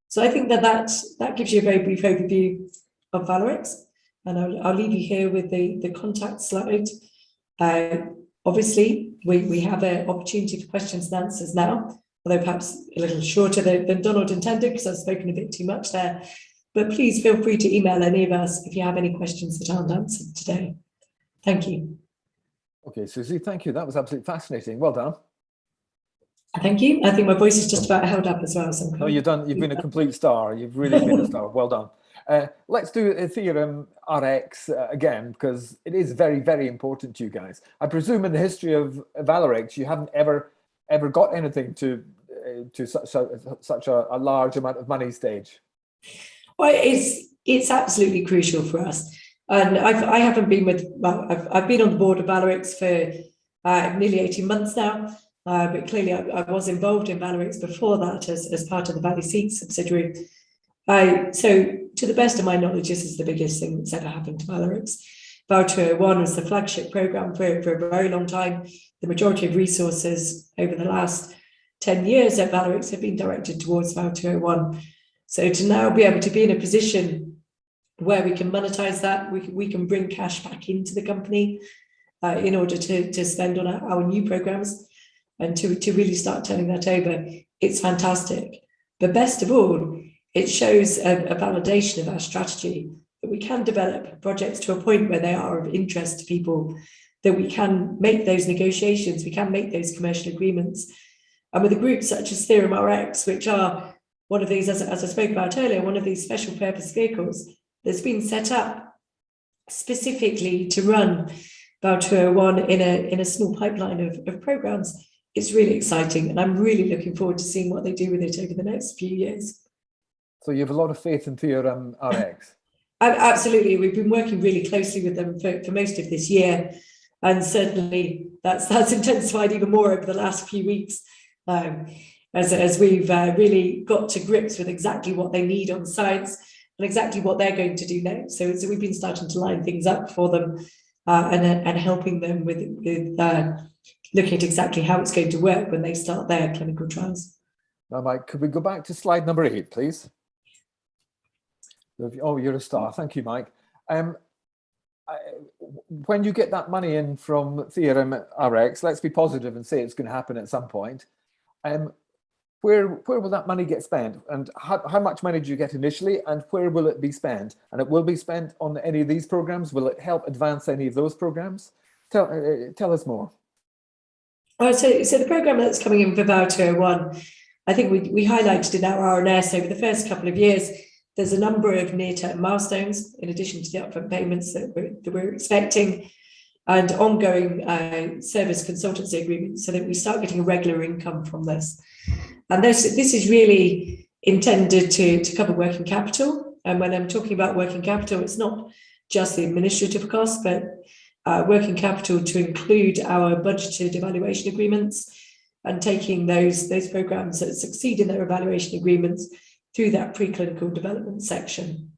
So I think that gives you a very brief overview of Valorix, and I'll leave you here with the contact slide. Obviously, we have an opportunity for questions and answers now, although perhaps a little shorter than Donald intended, because I've spoken a bit too much there. But please feel free to email any of us if you have any questions that aren't answered today. Thank you.
Okay, Susie, thank you. That was absolutely fascinating. Well done.
Thank you. I think my voice is just about held up as well. So
no, you've been a complete star. You've really been a star. Well done. Let's do TheoremRx again, because it is very, very important to you guys. I presume in the history of Valorix, you haven't ever got anything to such a large amount of money stage.
Well, it's absolutely crucial for us, and I haven't been I've been on the board of Valorix for nearly 18 months now, but clearly I was involved in Valorix before that as part of the Valley Seed subsidiary. So to the best of my knowledge, this is the biggest thing that's ever happened to Valorix. VAL 201 was the flagship program for a very long time. The majority of resources over the last 10 years at Valorix have been directed towards VAL 201. So to now be able to be in a position where we can monetize that, we can bring cash back into the company in order to spend on our new programs and to really start turning that over, it's fantastic. But best of all, it shows a validation of our strategy, that we can develop projects to a point where they are of interest to people, that we can make those negotiations, we can make those commercial agreements. And with a group such as TheoremRx, which are one of these, as I spoke about earlier, one of these special purpose vehicles that's been set up specifically to run VAL 201 in a small pipeline of programs, it's really exciting. And I'm really looking forward to seeing what they do with it over the next few years. So
you have a lot of faith in TheoremRx?
Absolutely. We've been working really closely with them for most of this year. And certainly that's intensified even more over the last few weeks. As we've really got to grips with exactly what they need on science and exactly what they're going to do next. So we've been starting to line things up for them and helping them with looking at exactly how it's going to work when they start their clinical trials.
Now, Mike, could we go back to slide number 8, please? Oh, you're a star. Thank you, Mike. When you get that money in from TheoremRx, let's be positive and say it's going to happen at some point. where will that money get spent? And how much money do you get initially, and where will it be spent? And it will be spent on any of these programs? Will it help advance any of those programs? Tell us more.
Oh, so the program that's coming in for Vulture 1, I think we highlighted in our RNS over the first couple of years, there's a number of near-term milestones in addition to the upfront payments that we're expecting, and ongoing service consultancy agreements, so that we start getting a regular income from this. And this is really intended to cover working capital. And when I'm talking about working capital, it's not just the administrative costs, but working capital to include our budgeted evaluation agreements, and taking those programs that succeed in their evaluation agreements through that preclinical development section.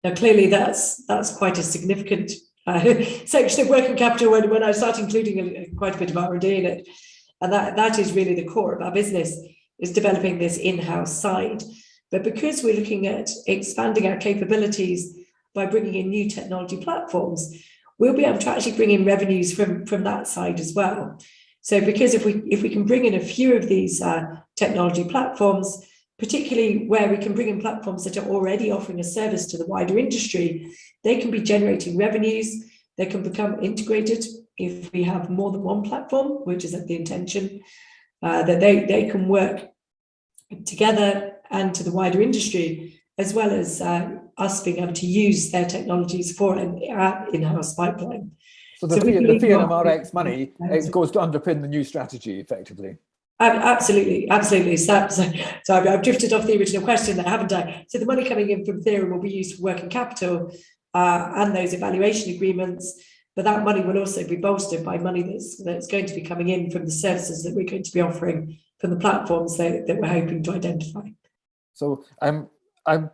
Now, clearly, that's quite a significant section of working capital when I start including quite a bit of R&D in it. And that is really the core of our business, is developing this in-house side. But because we're looking at expanding our capabilities by bringing in new technology platforms, we'll be able to actually bring in revenues from that side as well. So because if we can bring in a few of these technology platforms, particularly where we can bring in platforms that are already offering a service to the wider industry, they can be generating revenues, they can become integrated if we have more than one platform, which is the intention, that they can work together and to the wider industry, as well as us being able to use their technologies for an in-house pipeline.
So the FNMRX money, it goes to underpin the new strategy, effectively.
Absolutely. So I've drifted off the original question there, haven't I? So the money coming in from Theorem will be used for working capital and those evaluation agreements, but that money will also be bolstered by money that's going to be coming in from the services that we're going to be offering from the platforms that we're hoping to identify.
So I've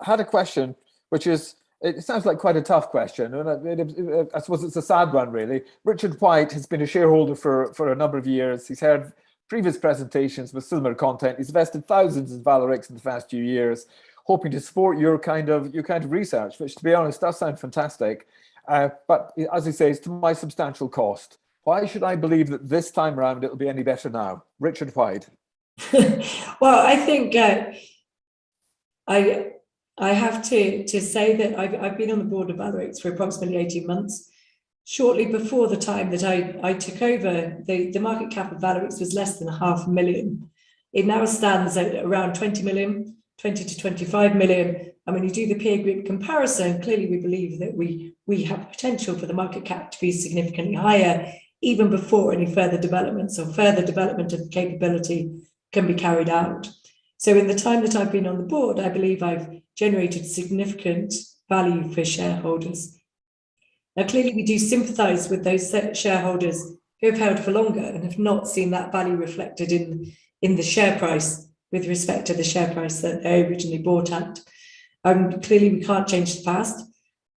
had a question, which is, it sounds like quite a tough question, and I suppose it's a sad one, really. Richard White has been a shareholder for a number of years. He's heard previous presentations with similar content. He's invested thousands in Valorix in the past few years, hoping to support your kind of research, which, to be honest, does sound fantastic. But as he says, to my substantial cost. Why should I believe that this time around it'll be any better now? Richard White.
Well, I think I have to say that I've been on the board of Valorix for approximately 18 months. Shortly before the time that I took over, the market cap of Valorix was less than $500,000. It now stands at around 20 to 25 million. And when you do the peer group comparison, clearly we believe that we have potential for the market cap to be significantly higher, even before any further developments or further development of the capability can be carried out. So in the time that I've been on the board, I believe I've generated significant value for shareholders. Now, clearly we do sympathise with those shareholders who have held for longer and have not seen that value reflected in the share price with respect to the share price that they originally bought at. Clearly we can't change the past.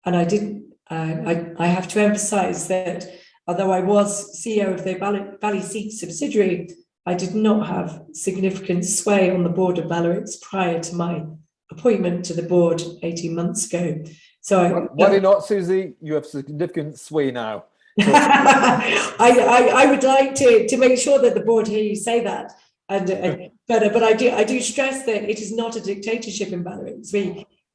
And I have to emphasise that although I was CEO of the Ballyseat subsidiary, I did not have significant sway on the board of Valorix prior to my appointment to the board 18 months ago. So
why not, Susie? You have significant sway now. So.
I would like to make sure that the board hear you say that. But I do stress that it is not a dictatorship in Valorix.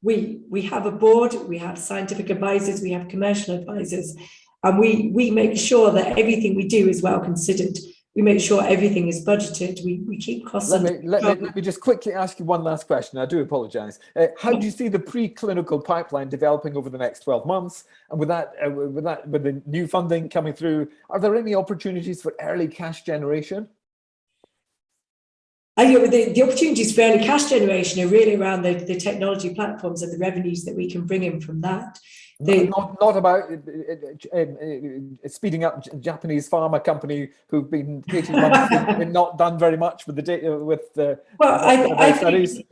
We have a board, we have scientific advisors, we have commercial advisors, and we make sure that everything we do is well considered. We make sure everything is budgeted. We keep costs.
Let me just quickly ask you one last question. I do apologise. How do you see the preclinical pipeline developing over the next 12 months? And with the new funding coming through, are there any opportunities for early cash generation?
The opportunities for early cash generation are really around the technology platforms and the revenues that we can bring in from that.
Not about speeding up Japanese pharma company who've been 18 months and not done very much with the data studies.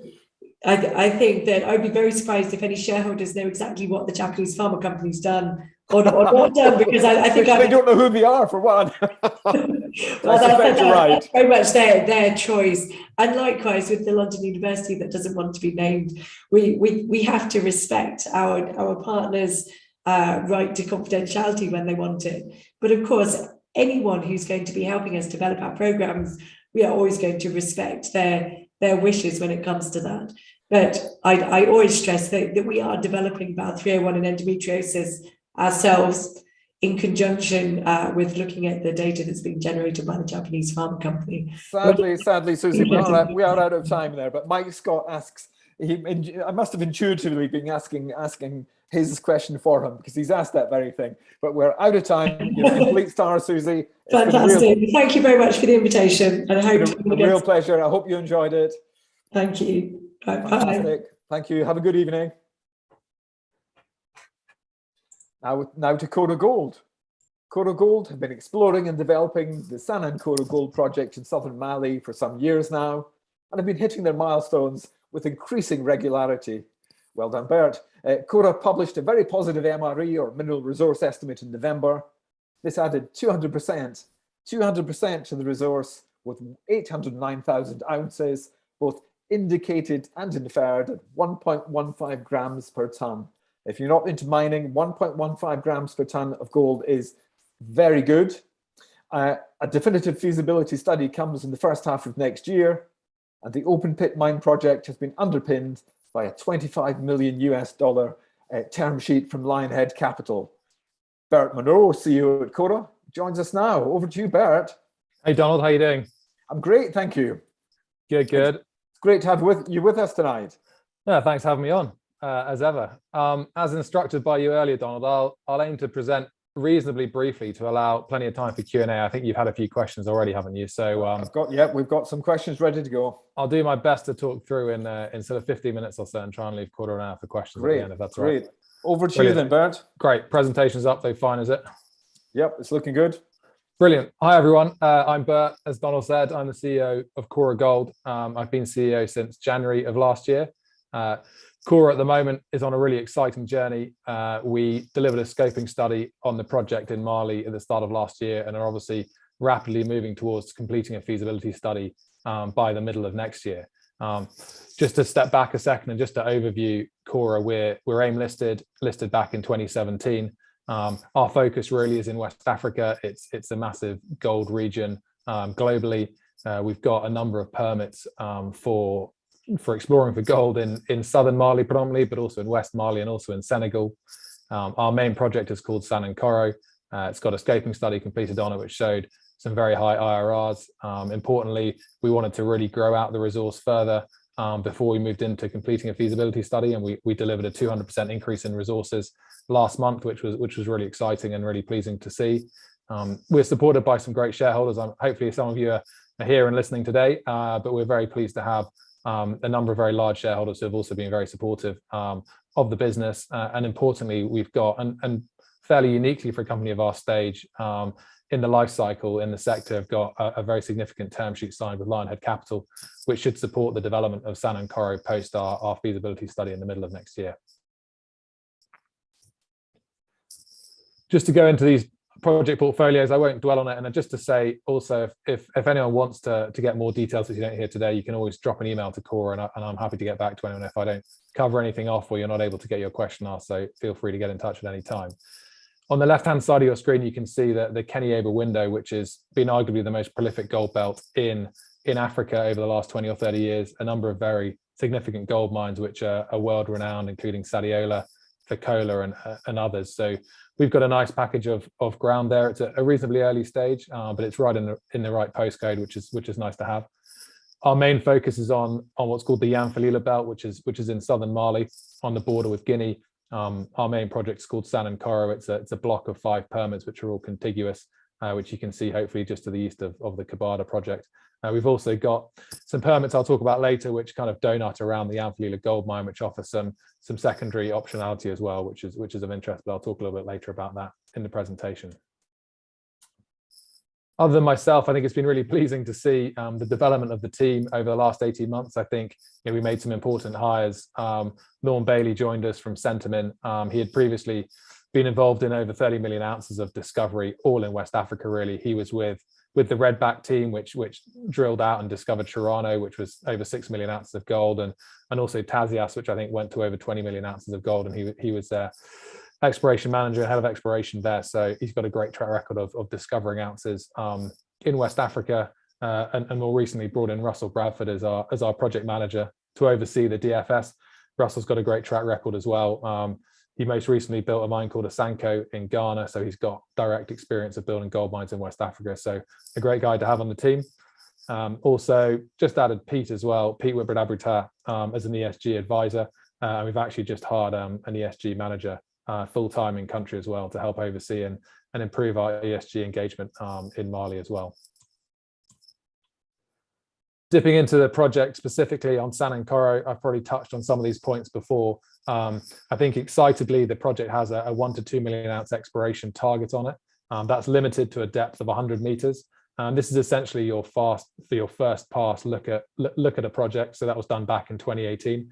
I think that I'd be very surprised if any shareholders know exactly what the Japanese pharma company's done or not done, because I think
they don't know who they are, for one.
Well, that's very much their choice. And likewise with the London University that doesn't want to be named, we have to respect our partners' right to confidentiality when they want it. But of course, anyone who's going to be helping us develop our programs, we are always going to respect their wishes when it comes to that. But I always stress that we are developing BAL 301 and endometriosis ourselves in conjunction with looking at the data that's being generated by the Japanese pharma company.
Sadly, Susie, we are out of time there. But Mike Scott asks, I must have intuitively been asking his question for him, because he's asked that very thing. But we're out of time. You're a complete star, Susie.
Fantastic. Thank you very much for the invitation. And I hope
it's been a real pleasure. I hope you enjoyed it.
Thank you. Bye.
Fantastic. Thank you. Have a good evening. Now to Kora Gold. Kora Gold have been exploring and developing the Sanan Kora Gold project in southern Mali for some years now, and have been hitting their milestones with increasing regularity. Well done, Bert. Kora published a very positive MRE, or mineral resource estimate, in November. This added 200% to the resource, with 809,000 ounces, both indicated and inferred, at 1.15 grams per ton. If you're not into mining, 1.15 grams per ton of gold is very good. A definitive feasibility study comes in the first half of next year, and the open pit mine project has been underpinned by a $25 million term sheet from Lionhead Capital. Bert Munro, CEO at Kora, joins us now. Over to you, Bert.
Hey, Donald, how you doing?
I'm great, thank you.
Good.
It's great to have you with us tonight.
Yeah, thanks for having me on, as ever. As instructed by you earlier, Donald, I'll aim to present reasonably briefly to allow plenty of time for Q&A. I think you've had a few questions already, haven't you? So
we've got some questions ready to go.
I'll do my best to talk through in sort of 15 minutes or so, and try and leave quarter of an hour for questions at the end, if that's
great.
Right.
Over to you then, Bert.
Great. Presentation's up, though. Fine, is it?
Yep, it's looking good.
Brilliant. Hi, everyone. I'm Bert. As Donald said, I'm the CEO of Kora Gold. I've been CEO since January of last year. Kora at the moment is on a really exciting journey. We delivered a scoping study on the project in Mali at the start of last year, and are obviously rapidly moving towards completing a feasibility study by the middle of next year. Just to step back a second and just to overview Kora, we're AIM listed back in 2017. Our focus really is in West Africa. It's a massive gold region globally. We've got a number of permits for exploring for gold in southern Mali predominantly, but also in West Mali and also in Senegal. Our main project is called Sanan Koro. It's got a scoping study completed on it, which showed some very high IRRs. Importantly, we wanted to really grow out the resource further before we moved into completing a feasibility study, and we delivered a 200% increase in resources last month, which was really exciting and really pleasing to see. We're supported by some great shareholders. Hopefully some of you are here and listening today, but we're very pleased to have a number of very large shareholders who have also been very supportive of the business. And importantly, we've got, and fairly uniquely for a company of our stage in the life cycle in the sector, have got a very significant term sheet signed with Lionhead Capital, which should support the development of Sanan Koro post our feasibility study in the middle of next year. Just to go into these project portfolios, I won't dwell on it. And just to say also, if anyone wants to get more details that you don't hear today, you can always drop an email to Kora, and I'm happy to get back to anyone if I don't cover anything off or you're not able to get your question asked. So feel free to get in touch at any time. On the left-hand side of your screen, you can see that the Kenieba window, which has been arguably the most prolific gold belt in Africa over the last 20 or 30 years, a number of very significant gold mines, which are world-renowned, including Sadiola, Fekola, and others. So we've got a nice package of ground there. It's a reasonably early stage, but it's right in the right postcode, which is nice to have. Our main focus is on what's called the Yanfolila belt, which is in southern Mali on the border with Guinea. Our main project is called Sanan Koro. It's a block of 5 permits, which are all contiguous, which you can see hopefully just to the east of the Kabada project. We've also got some permits I'll talk about later, which kind of donut around the Yanfolila gold mine, which offers some secondary optionality as well, which is of interest, but I'll talk a little bit later about that in the presentation. Other than myself, I think it's been really pleasing to see the development of the team over the last 18 months. I think we made some important hires. Norm Bailey joined us from Centamin. He had previously been involved in over 30 million ounces of discovery, all in West Africa, really. He was with the Redback team, which drilled out and discovered Chirano, which was over 6 million ounces of gold, and also Tazias, which I think went to over 20 million ounces of gold, and he was their exploration manager and head of exploration there. So he's got a great track record of discovering ounces in West Africa. and more recently brought in Russell Bradford as our project manager to oversee the DFS. Russell's got a great track record as well. He most recently built a mine called Asanko in Ghana, so he's got direct experience of building gold mines in West Africa. So a great guy to have on the team. Also, just added Pete as well, Pete Whitbread Abuta, as an ESG advisor. And we've actually just hired an ESG manager full-time in country as well to help oversee and improve our ESG engagement in Mali as well. Dipping into the project specifically on Sanankoro, I've probably touched on some of these points before. I think excitedly, the project has a 1 to 2 million ounce exploration target on it. That's limited to a depth of 100 meters. This is essentially your first pass look at a project. So that was done back in 2018.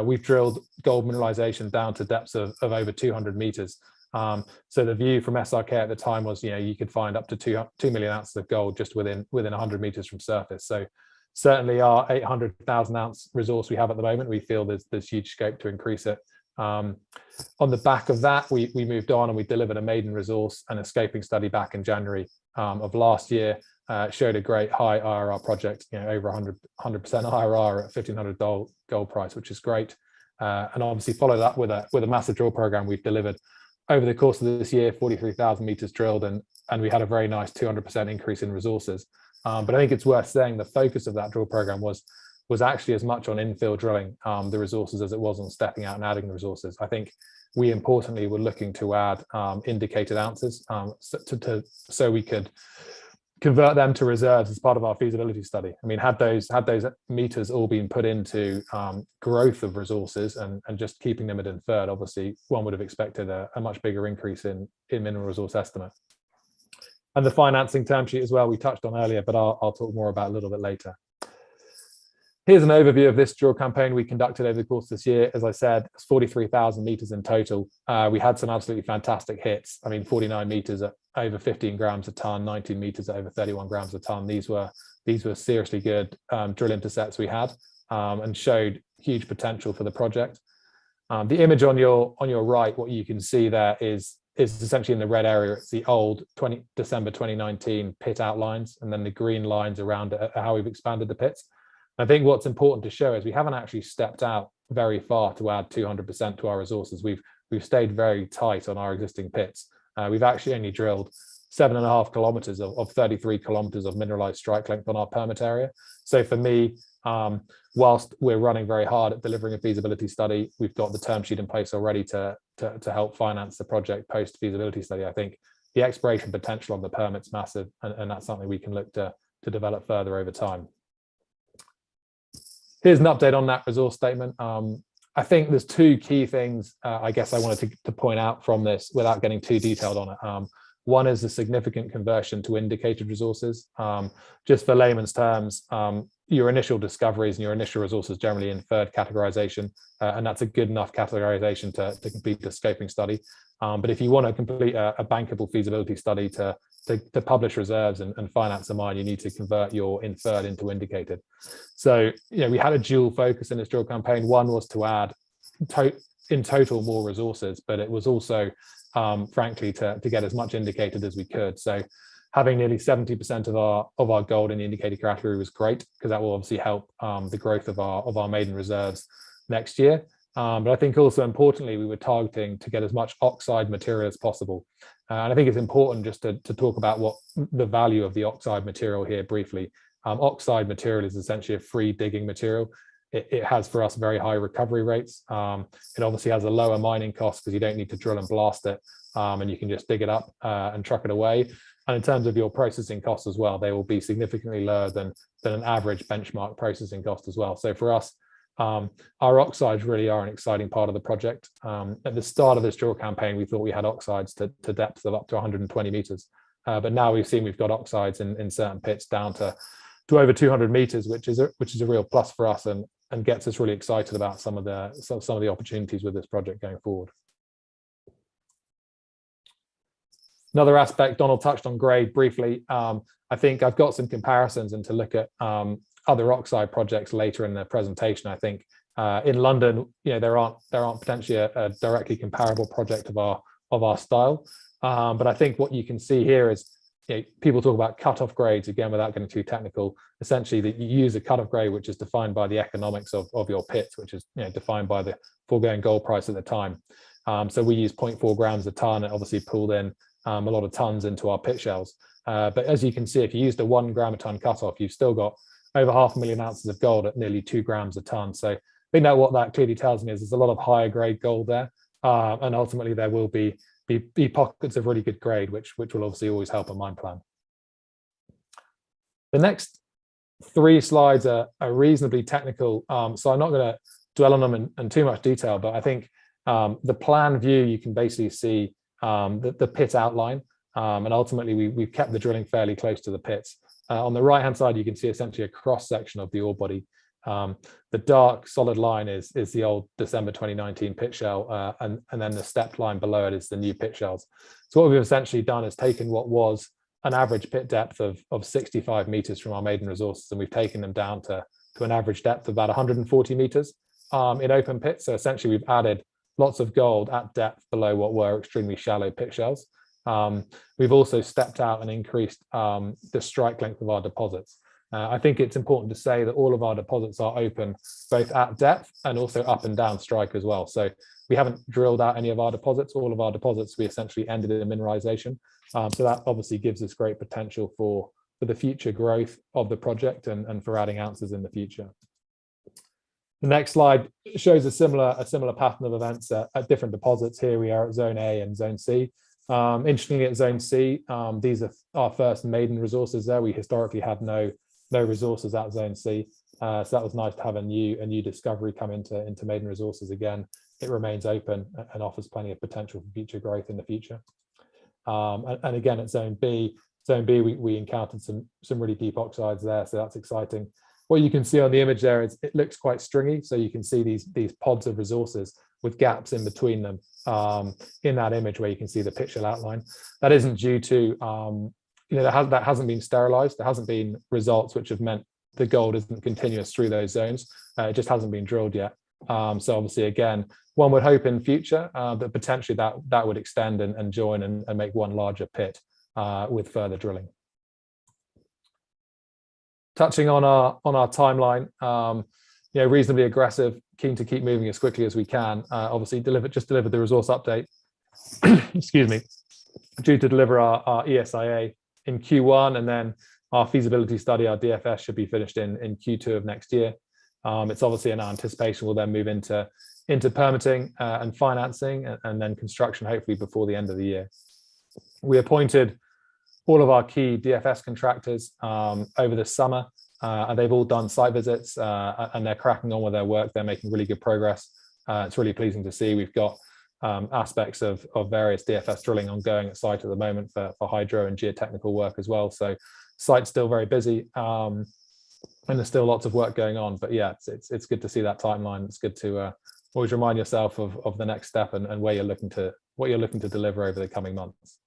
We've drilled gold mineralization down to depths of over 200 meters. So the view from SRK at the time was, you could find up to 2 million ounces of gold just within 100 meters from surface. So certainly our 800,000 ounce resource we have at the moment, we feel there's huge scope to increase it. On the back of that, we moved on and we delivered a maiden resource and a scoping study back in January of last year. Showed a great high IRR project, over 100% IRR at $1,500 gold price, which is great. And obviously followed up with a massive drill program we've delivered over the course of this year, 43,000 meters drilled, and we had a very nice 200% increase in resources. But I think it's worth saying the focus of that drill program was actually as much on infill drilling the resources as it was on stepping out and adding the resources. I think we importantly were looking to add indicated ounces so we could convert them to reserves as part of our feasibility study. I mean, had those meters all been put into growth of resources and just keeping them at inferred, obviously one would have expected a much bigger increase in mineral resource estimate. And the financing term sheet as well, we touched on earlier, but I'll talk more about a little bit later. Here's an overview of this drill campaign we conducted over the course of this year. As I said, it's 43,000 meters in total. We had some absolutely fantastic hits. I mean, 49 meters at over 15 grams a ton, 19 meters at over 31 grams a ton. These were seriously good drill intercepts we had, and showed huge potential for the project. The image on your right, what you can see there is essentially in the red area. It's the old December 2019 pit outlines, and then the green lines around it are how we've expanded the pits. I think what's important to show is we haven't actually stepped out very far to add 200% to our resources. We've stayed very tight on our existing pits. We've actually only drilled 7.5 kilometers of 33 kilometers of mineralized strike length on our permit area. So for me, whilst we're running very hard at delivering a feasibility study, we've got the term sheet in place already to help finance the project post feasibility study. I think the exploration potential on the permit's massive, and that's something we can look to develop further over time. Here's an update on that resource statement. I think there's two key things I guess I wanted to point out from this without getting too detailed on it. One is the significant conversion to indicated resources. Just for layman's terms, your initial discoveries and your initial resources generally inferred categorization, and that's a good enough categorization to complete the scoping study. But if you want to complete a bankable feasibility study to publish reserves and finance a mine, you need to convert your inferred into indicated. So, we had a dual focus in this drill campaign. One was to add in total more resources, but it was also, frankly, to get as much indicated as we could. So having nearly 70% of our gold in the indicated category was great, because that will obviously help the growth of our maiden reserves next year. But I think also importantly, we were targeting to get as much oxide material as possible. And I think it's important just to talk about what the value of the oxide material here briefly. Oxide material is essentially a free digging material. It has for us very high recovery rates. It obviously has a lower mining cost because you don't need to drill and blast it, and you can just dig it up and truck it away. And in terms of your processing costs as well, they will be significantly lower than an average benchmark processing cost as well. So for us, our oxides really are an exciting part of the project. At the start of this drill campaign, we thought we had oxides to depths of up to 120 meters. But now we've seen we've got oxides in certain pits down to over 200 meters, which is a real plus for us and gets us really excited about some of the opportunities with this project going forward. Another aspect, Donald touched on grade briefly. I think I've got some comparisons and to look at other oxide projects later in the presentation. I think in London, there aren't potentially a directly comparable project of our style. But I think what you can see here is people talk about cutoff grades, again, without getting too technical. Essentially, that you use a cutoff grade which is defined by the economics of your pits, which is defined by the foregoing gold price at the time. So we use 0.4 grams a ton, and obviously pulled in a lot of tons into our pit shells. But as you can see, if you used a 1 gram a ton cutoff, you've still got over 500,000 ounces of gold at nearly 2 grams a ton. So I think that what that clearly tells me is there's a lot of higher grade gold there, and ultimately there will be pockets of really good grade, which will obviously always help a mine plan. The next 3 slides are reasonably technical, so I'm not going to dwell on them in too much detail, but I think the plan view, you can basically see the pit outline, and ultimately we've kept the drilling fairly close to the pits. On the right hand side, you can see essentially a cross section of the ore body. The dark solid line is the old December 2019 pit shell, and then the stepped line below it is the new pit shells. So what we've essentially done is taken what was an average pit depth of 65 meters from our maiden resources, and we've taken them down to an average depth of about 140 meters in open pits. So essentially we've added lots of gold at depth below what were extremely shallow pit shells. We've also stepped out and increased the strike length of our deposits. I think it's important to say that all of our deposits are open both at depth and also up and down strike as well. So we haven't drilled out any of our deposits. All of our deposits, we essentially ended in mineralization. So that obviously gives us great potential for the future growth of the project and for adding ounces in the future. The next slide shows a similar pattern of events at different deposits. Here we are at Zone A and Zone C. Interestingly, at Zone C, these are our first maiden resources there. We historically had no resources at Zone C, so that was nice to have a new discovery come into maiden resources again. It remains open and offers plenty of potential for future growth in the future. And again, at Zone B, we encountered some really deep oxides there, so that's exciting. What you can see on the image there is it looks quite stringy, so you can see these pods of resources with gaps in between them in that image where you can see the pit shell outline. That isn't due to that hasn't been sterilized. There hasn't been results which have meant the gold isn't continuous through those zones. It just hasn't been drilled yet. So obviously, again, one would hope in future that potentially that would extend and join and make one larger pit with further drilling. Touching on our timeline, reasonably aggressive, keen to keep moving as quickly as we can. Obviously, just delivered the resource update. Excuse me. Due to deliver our ESIA in Q1, and then our feasibility study, our DFS, should be finished in Q2 of next year. It's obviously in our anticipation we'll then move into permitting and financing, and then construction hopefully before the end of the year. We appointed all of our key DFS contractors over the summer, and they've all done site visits and they're cracking on with their work. They're making really good progress. It's really pleasing to see. We've got aspects of various DFS drilling ongoing at site at the moment for hydro and geotechnical work as well. So site's still very busy, and there's still lots of work going on. But yeah, it's good to see that timeline. It's good to always remind yourself of the next step and what you're looking to deliver over the coming months.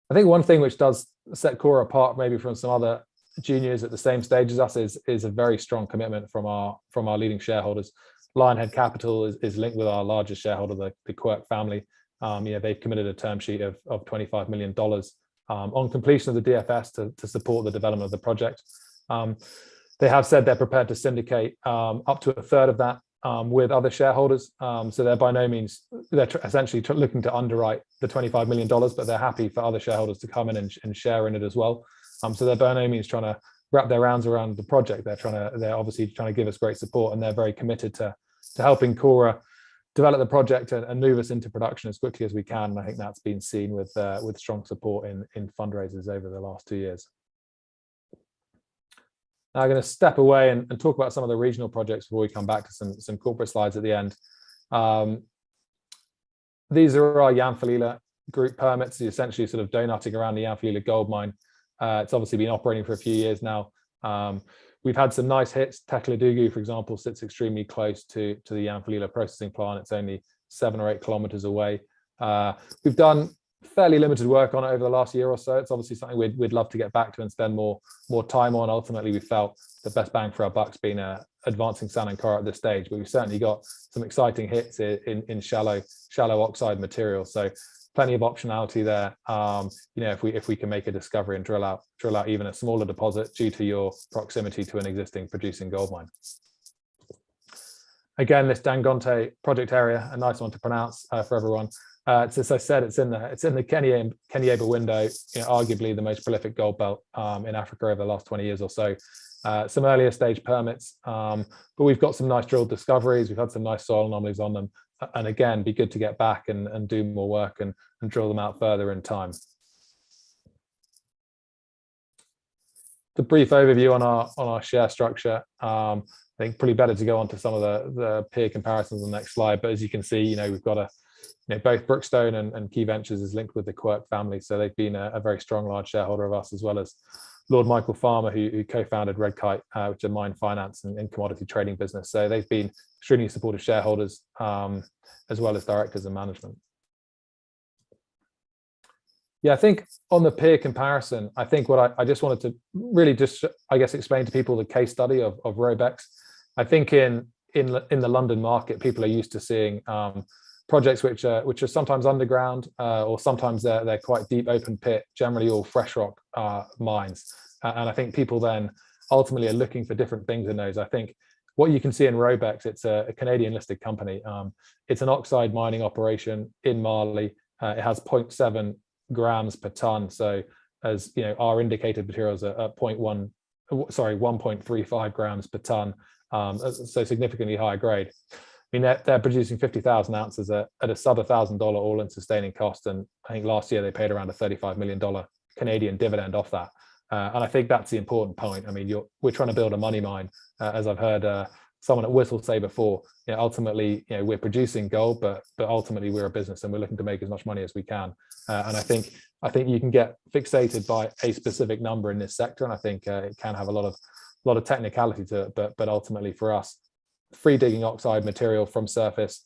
I think one thing which does set Cora apart maybe from some other juniors at the same stage as us is a very strong commitment from our leading shareholders. Lionhead Capital is linked with our largest shareholder, the Quirk family. They've committed a term sheet of $25 million on completion of the DFS to support the development of the project. They have said they're prepared to syndicate up to a third of that with other shareholders. So they're by no means, they're essentially looking to underwrite the $25 million, but they're happy for other shareholders to come in and share in it as well. So they're by no means trying to wrap their arms around the project. They're obviously trying to give us great support, and they're very committed to helping Cora develop the project and move us into production as quickly as we can. And I think that's been seen with strong support in fundraisers over the last 2 years. Now I'm going to step away and talk about some of the regional projects before we come back to some corporate slides at the end. These are our Yanfolila group permits, essentially sort of donutting around the Yanfolila gold mine. It's obviously been operating for a few years now. We've had some nice hits. Tekledugu, for example, sits extremely close to the Yanfolila processing plant. It's only 7 or 8 kilometers away. We've done fairly limited work on it over the last year or so. It's obviously something we'd love to get back to and spend more time on. Ultimately, we felt the best bang for our buck's been advancing Sanankara at this stage, but we've certainly got some exciting hits in shallow oxide material. So plenty of optionality there. You know, if we can make a discovery and drill out even a smaller deposit due to your proximity to an existing producing gold mine. Again, this Dangote project area, a nice one to pronounce for everyone. It's, as I said, it's in the Kenieba window, you know, arguably the most prolific gold belt in Africa over the last 20 years or so. Some earlier stage permits, but we've got some nice drilled discoveries. We've had some nice soil anomalies on them. And again, be good to get back and do more work and drill them out further in time. The brief overview on our share structure. I think probably better to go on to some of the peer comparisons on the next slide. But as you can see, you know, we've got both Brookstone and Key Ventures is linked with the Quirk family. So they've been a very strong, large shareholder of us, as well as Lord Michael Farmer, who co-founded Red Kite, which is a mine finance and commodity trading business. So they've been extremely supportive shareholders, as well as directors and management. Yeah, I think on the peer comparison, I think what I just wanted to really I guess, explain to people the case study of Robex. I think in the London market, people are used to seeing projects which are sometimes underground or sometimes they're quite deep open pit, generally all fresh rock mines. And I think people then ultimately are looking for different things in those. I think what you can see in Robex, it's a Canadian listed company. It's an oxide mining operation in Mali. It has 0.7 grams per ton. So as you know, our indicated materials are at 1.35 grams per ton. So significantly higher grade. I mean, they're producing 50,000 ounces at a sub $1,000 all-in sustaining cost, and I think last year they paid around a $35 million Canadian dividend off that. And I think that's the important point. I mean, we're trying to build a money mine, as I've heard someone at Whistle say before. You know, ultimately, you know, we're producing gold, but ultimately we're a business and we're looking to make as much money as we can. And I think you can get fixated by a specific number in this sector, and I think it can have a lot of technicality to it. But ultimately for us, free digging oxide material from surface,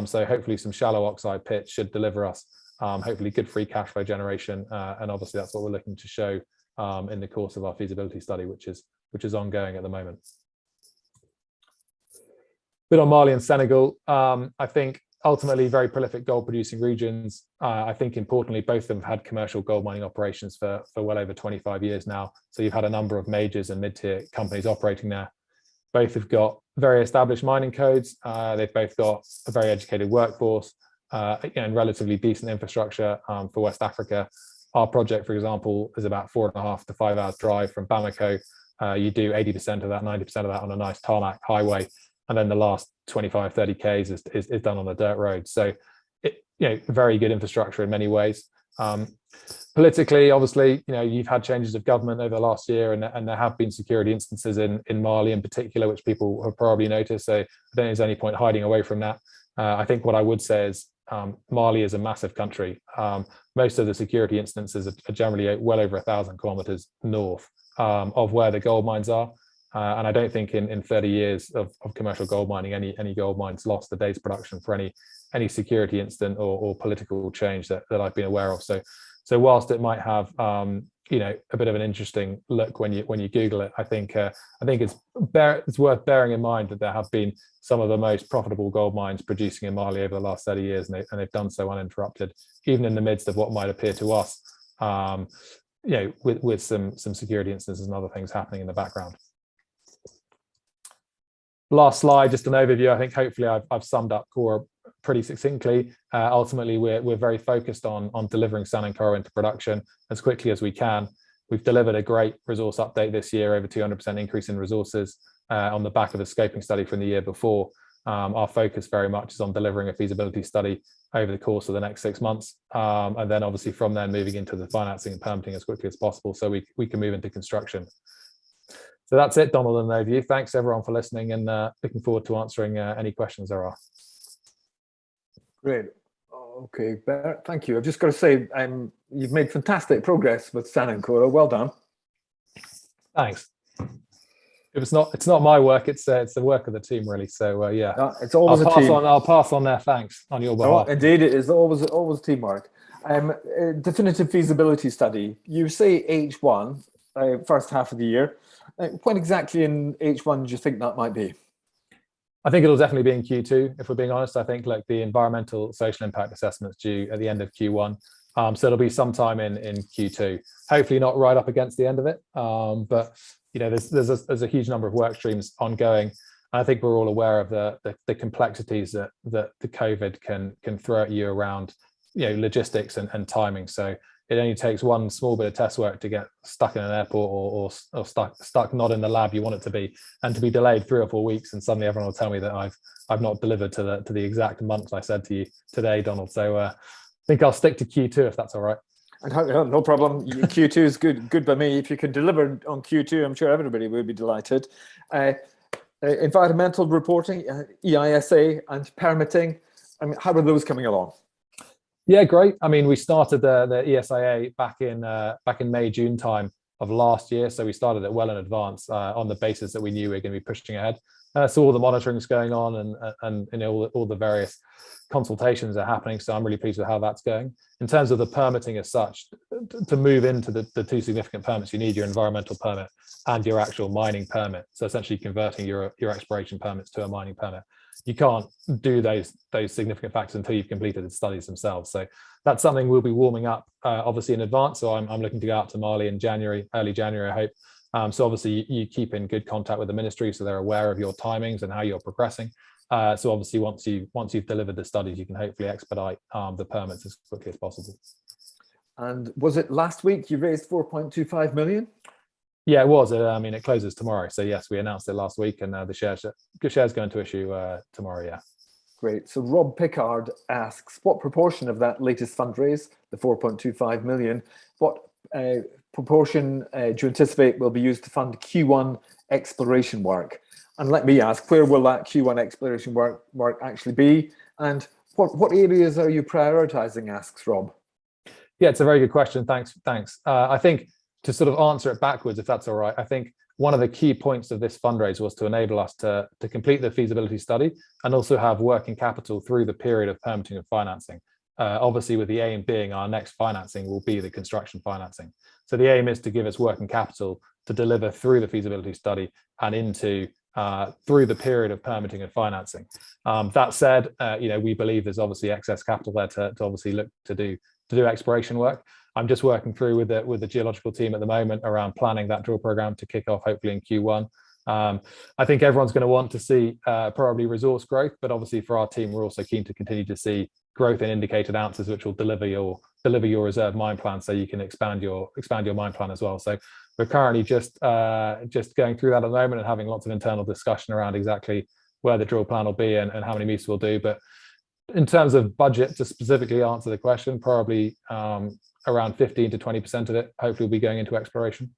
so hopefully some shallow oxide pits should deliver us hopefully good free cash flow generation, and obviously that's what we're looking to show in the course of our feasibility study, which is ongoing at the moment. Bit on Mali and Senegal. I think ultimately very prolific gold producing regions. I think importantly, both of them have had commercial gold mining operations for well over 25 years now. So you've had a number of majors and mid-tier companies operating there. Both have got very established mining codes. They've both got a very educated workforce and relatively decent infrastructure for West Africa. Our project, for example, is about 4.5 to 5 hours drive from Bamako. You do 80% of that, 90% of that on a nice tarmac highway. And then the last 25, 30 Ks is done on a dirt road. So, very good infrastructure in many ways. Politically, obviously, you've had changes of government over the last year, and there have been security instances in Mali in particular, which people have probably noticed. So I don't think there's any point hiding away from that. I think what I would say is Mali is a massive country. Most of the security instances are generally well over 1,000 kilometers north of where the gold mines are. And I don't think in 30 years of commercial gold mining, any gold mines lost a day's production for any security incident or political change that I've been aware of. So whilst it might have a bit of an interesting look when you Google it, I think it's worth bearing in mind that there have been some of the most profitable gold mines producing in Mali over the last 30 years, and they've done so uninterrupted, even in the midst of what might appear to us, with some security instances and other things happening in the background. Last slide, just an overview. I think hopefully I've summed up Kora pretty succinctly. Ultimately, we're very focused on delivering Kora into production as quickly as we can. We've delivered a great resource update this year, over 200% increase in resources on the back of a scoping study from the year before. Our focus very much is on delivering a feasibility study over the course of the next 6 months. And then obviously from then moving into the financing and permitting as quickly as possible so we can move into construction. So that's it, Donald, and overview. Thanks everyone for listening, and looking forward to answering any questions there are.
Great. Okay, Bert, thank you. I've just got to say, you've made fantastic progress with Kora. Well done.
Thanks. It's not my work. It's the work of the team, really. So yeah,
no, it's always a team.
I'll pass on their thanks on your behalf.
Oh, indeed, it is always teamwork. Definitive feasibility study. You say H1, first half of the year. When exactly in H1 do you think that might be?
I think it'll definitely be in Q2, if we're being honest. I think like the environmental social impact assessment's due at the end of Q1. So it'll be sometime in Q2, hopefully not right up against the end of it. But you know, there's a huge number of work streams ongoing. And I think we're all aware of the complexities that the COVID can throw at you around, you know, logistics and timing. So it only takes one small bit of test work to get stuck in an airport or stuck not in the lab you want it to be, and to be delayed 3 or 4 weeks, and suddenly everyone will tell me that I've not delivered to the exact month I said to you today, Donald. So I think I'll stick to Q2 if that's all right.
No problem. Q2 is good by me. If you can deliver on Q2, I'm sure everybody will be delighted. Environmental reporting, EISA, and permitting. I mean, how are those coming along?
Yeah, great. I mean, we started the ESIA back in May, June time of last year. So we started it well in advance on the basis that we knew we were going to be pushing ahead. So all the monitoring is going on, and you know, all the various consultations are happening. So I'm really pleased with how that's going. In terms of the permitting as such, to move into the 2 significant permits, you need your environmental permit and your actual mining permit. So essentially converting your exploration permits to a mining permit. You can't do those significant factors until you've completed the studies themselves. So that's something we'll be warming up, obviously in advance. So I'm looking to go out to Mali in January, early January, I hope. So obviously you keep in good contact with the ministry, so they're aware of your timings and how you're progressing. So obviously once you've delivered the studies, you can hopefully expedite the permits as quickly as possible. And
was it last week you raised 4.25 million?
Yeah, it was. I mean, it closes tomorrow. So yes, we announced it last week, and the shares going to issue tomorrow. Yeah.
Great. So Rob Pickard asks, what proportion of that latest fundraise, the 4.25 million, what proportion do you anticipate will be used to fund Q1 exploration work? And let me ask, where will that Q1 exploration work actually be? And what areas are you prioritizing, asks Rob.
Yeah, it's a very good question. Thanks. I think to sort of answer it backwards, if that's all right, I think one of the key points of this fundraise was to enable us to complete the feasibility study and also have working capital through the period of permitting and financing. Obviously, with the aim being our next financing will be the construction financing. So the aim is to give us working capital to deliver through the feasibility study and into through the period of permitting and financing. That said, you know, we believe there's obviously excess capital there to obviously look to do exploration work. I'm just working through with the geological team at the moment around planning that drill program to kick off hopefully in Q1. I think everyone's going to want to see probably resource growth, but obviously for our team, we're also keen to continue to see growth in indicated ounces, which will deliver your reserve mine plan, so you can expand your mine plan as well. So we're currently just going through that at the moment and having lots of internal discussion around exactly where the drill plan will be and how many meters we'll do. But in terms of budget, to specifically answer the question, probably around 15 to 20% of it hopefully will be going into exploration.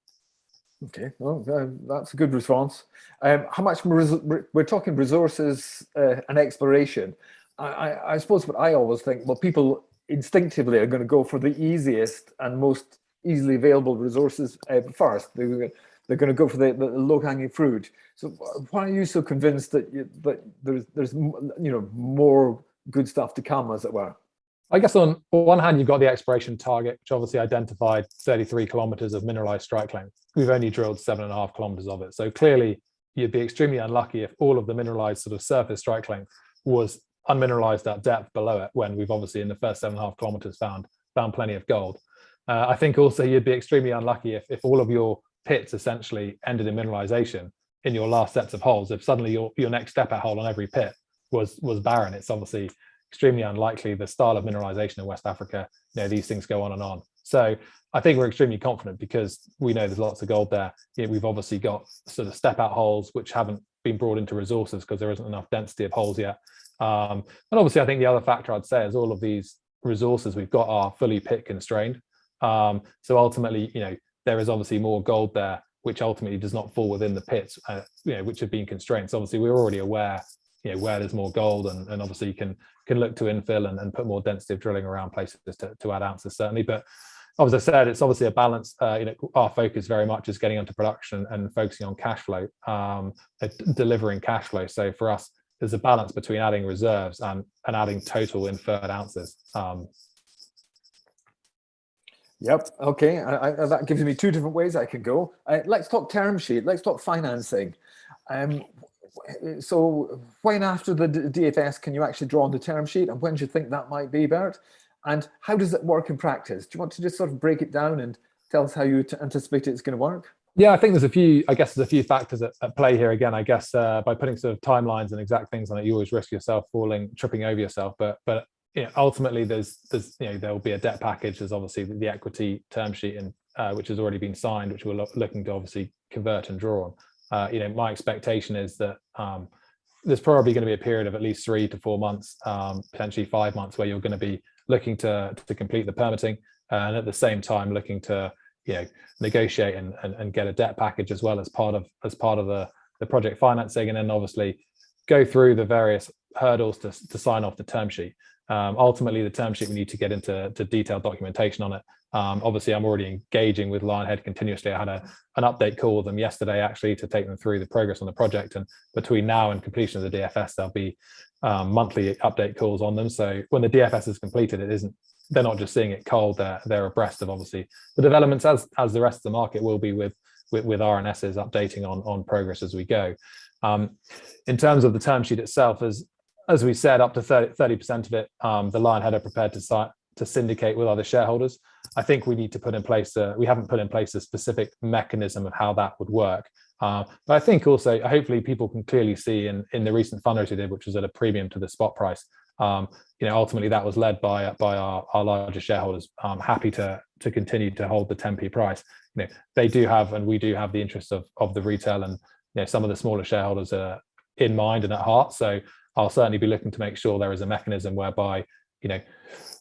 Okay, well, that's a good response. How much we're talking resources and exploration. I suppose what I always think, well, people instinctively are going to go for the easiest and most easily available resources first. They're going to go for the low-hanging fruit. So why are you so convinced that there's more good stuff to come, as it were?
I guess on one hand, you've got the exploration target, which obviously identified 33 kilometers of mineralized strike length. We've only drilled 7.5 kilometers of it. So clearly, you'd be extremely unlucky if all of the mineralized sort of surface strike length was unmineralized at depth below it, when we've obviously in the first 7.5 kilometers found plenty of gold. I think also you'd be extremely unlucky if all of your pits essentially ended in mineralization in your last sets of holes. If suddenly your next step out hole on every pit was barren, it's obviously extremely unlikely. The style of mineralization in West Africa, you know, these things go on and on. So I think we're extremely confident because we know there's lots of gold there. We've obviously got sort of step out holes which haven't been brought into resources because there isn't enough density of holes yet. And obviously I think the other factor I'd say is all of these resources we've got are fully pit constrained. So ultimately, you know, there is obviously more gold there which ultimately does not fall within the pits, which have been constrained. So obviously we're already aware, you know, where there's more gold, and obviously you can look to infill and put more density of drilling around places to add ounces, certainly. But as I said, it's obviously a balance. Our focus very much is getting onto production and focusing on cash flow, delivering cash flow. So for us, there's a balance between adding reserves and adding total inferred ounces.
Yep. Okay. That gives me two different ways I can go. Let's talk term sheet. Let's talk financing. So when after the DFS can you actually draw on the term sheet, and when do you think that might be, Bert? And how does it work in practice? Do you want to just sort of break it down and tell us how you anticipate it's going to work?
Yeah, I think there's a few factors at play here. Again, I guess by putting sort of timelines and exact things on it, you always risk yourself tripping over yourself. But ultimately, there's there will be a debt package. There's obviously the equity term sheet, and which has already been signed, which we're looking to obviously convert and draw on. My expectation is that there's probably going to be a period of at least 3 to 4 months, potentially 5 months, where you're going to be looking to complete the permitting, and at the same time looking to negotiate and get a debt package as well as part of the project financing, and then obviously go through the various hurdles to sign off the term sheet. Ultimately, the term sheet, we need to get into detailed documentation on it. Obviously, I'm already engaging with Lionhead continuously. I had an update call with them yesterday, actually, to take them through the progress on the project. And between now and completion of the DFS, there'll be monthly update calls on them. So when the DFS is completed, they're not just seeing it cold. They're abreast of obviously the developments as the rest of the market will be with RNSs updating on progress as we go. In terms of the term sheet itself, as we said, up to 30% of it, the Lionhead are prepared to syndicate with other shareholders. I think we need to put in place we haven't put in place a specific mechanism of how that would work. But I think also, hopefully people can clearly see in the recent fundraiser we did, which was at a premium to the spot price, ultimately that was led by our larger shareholders, happy to continue to hold the 10p price. They do have, and we do have, the interests of the retail and some of the smaller shareholders are in mind and at heart. So I'll certainly be looking to make sure there is a mechanism whereby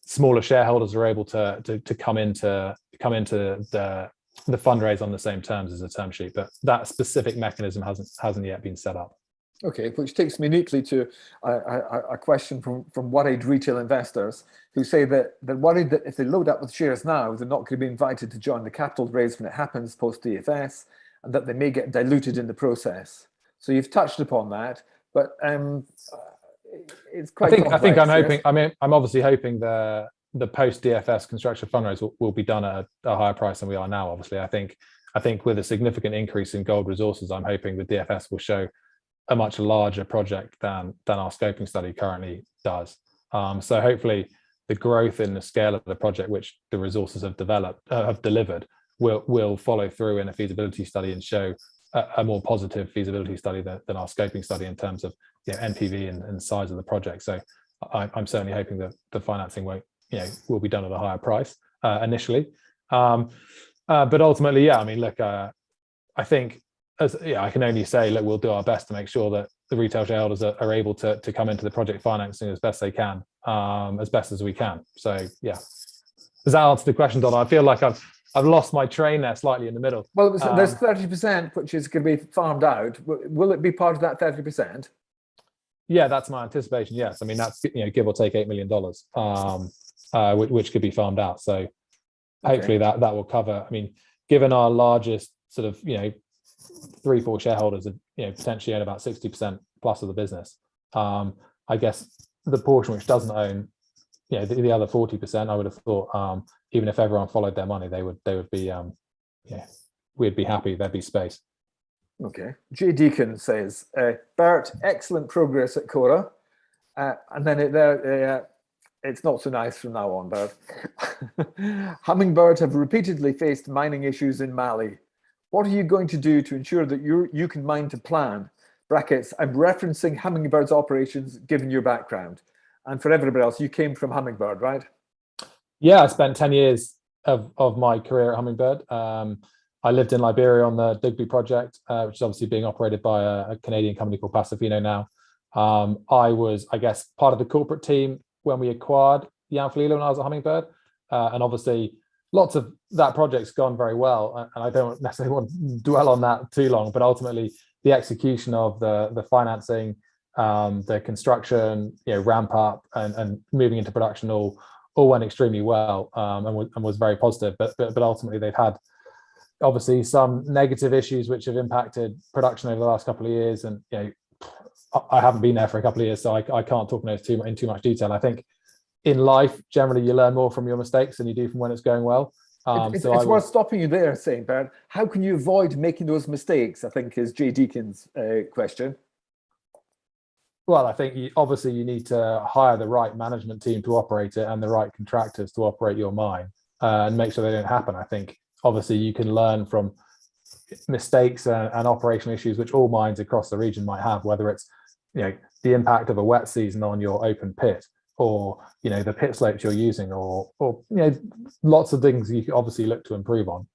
smaller shareholders are able to come into the fundraise on the same terms as a term sheet, but that specific mechanism hasn't yet been set up.
Okay, which takes me neatly to a question from worried retail investors who say that they're worried that if they load up with shares now, they're not going to be invited to join the capital raise when it happens post DFS, and that they may get diluted in the process. So you've touched upon that, but it's quite complex.
I think I'm hoping. I mean, I'm obviously hoping the post DFS construction fundraise will be done at a higher price than we are now. Obviously, I think with a significant increase in gold resources, I'm hoping the DFS will show a much larger project than our scoping study currently does. So hopefully the growth in the scale of the project, which the resources have delivered, will follow through in a feasibility study and show a more positive feasibility study than our scoping study in terms of NPV and size of the project. So I'm certainly hoping that the financing will be done at a higher price initially. But ultimately, I mean, look, I think, I can only say, look, we'll do our best to make sure that the retail shareholders are able to come into the project financing as best they can, as best as we can. So yeah, does that answer the question, Don? I feel like I've lost my train there slightly in the middle.
Well, there's 30% which is going to be farmed out. Will it be part of that 30%?
Yeah, that's my anticipation. Yes, I mean that's give or take $8 million, which could be farmed out. So hopefully that will cover. I mean, given our largest sort of 3-4 shareholders potentially own about 60% plus of the business. I guess the portion which doesn't own, the other 40%, I would have thought, even if everyone followed their money, they would be, we'd be happy. There'd be space.
Okay. Jay Deacon says, Bert, excellent progress at Cora, and then it's not so nice from now on, Bert. Hummingbird have repeatedly faced mining issues in Mali. What are you going to do to ensure that you can mine to plan? Brackets, I'm referencing Hummingbird's operations given your background. And for everybody else, you came from Hummingbird, right? Yeah,
I spent 10 years of my career at Hummingbird. I lived in Liberia on the Digby project, which is obviously being operated by a Canadian company called Pasofino now. I was, I guess, part of the corporate team when we acquired Yanfalila when I was at Hummingbird. And obviously, lots of that project's gone very well. And I don't necessarily want to dwell on that too long, but ultimately the execution of the financing, the construction, ramp up and moving into production all went extremely well, and was very positive. But ultimately they've had obviously some negative issues which have impacted production over the last couple of years. And I haven't been there for a couple of years, so I can't talk in too much detail. I think in life, generally, you learn more from your mistakes than you do from when it's going well.
It's worth stopping you there, saying, Bert, how can you avoid making those mistakes, I think is Jay Deacon's question.
Well, I think obviously you need to hire the right management team to operate it and the right contractors to operate your mine, and make sure they don't happen. I think obviously you can learn from mistakes and operational issues which all mines across the region might have, whether it's the impact of a wet season on your open pit, or the pit slopes you're using, or lots of things you obviously look to improve on,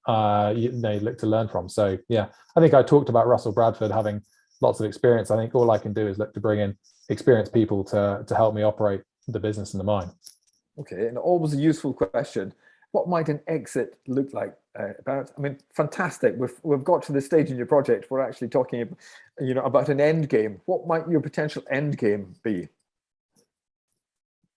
look to learn from. So yeah, I think I talked about Russell Bradford having lots of experience. I think all I can do is look to bring in experienced people to help me operate the business in the mine. Okay,
and always a useful question. What might an exit look like, Barrett? I mean, fantastic. We've got to the stage in your project. We're actually talking, about an end game. What might your potential end game be?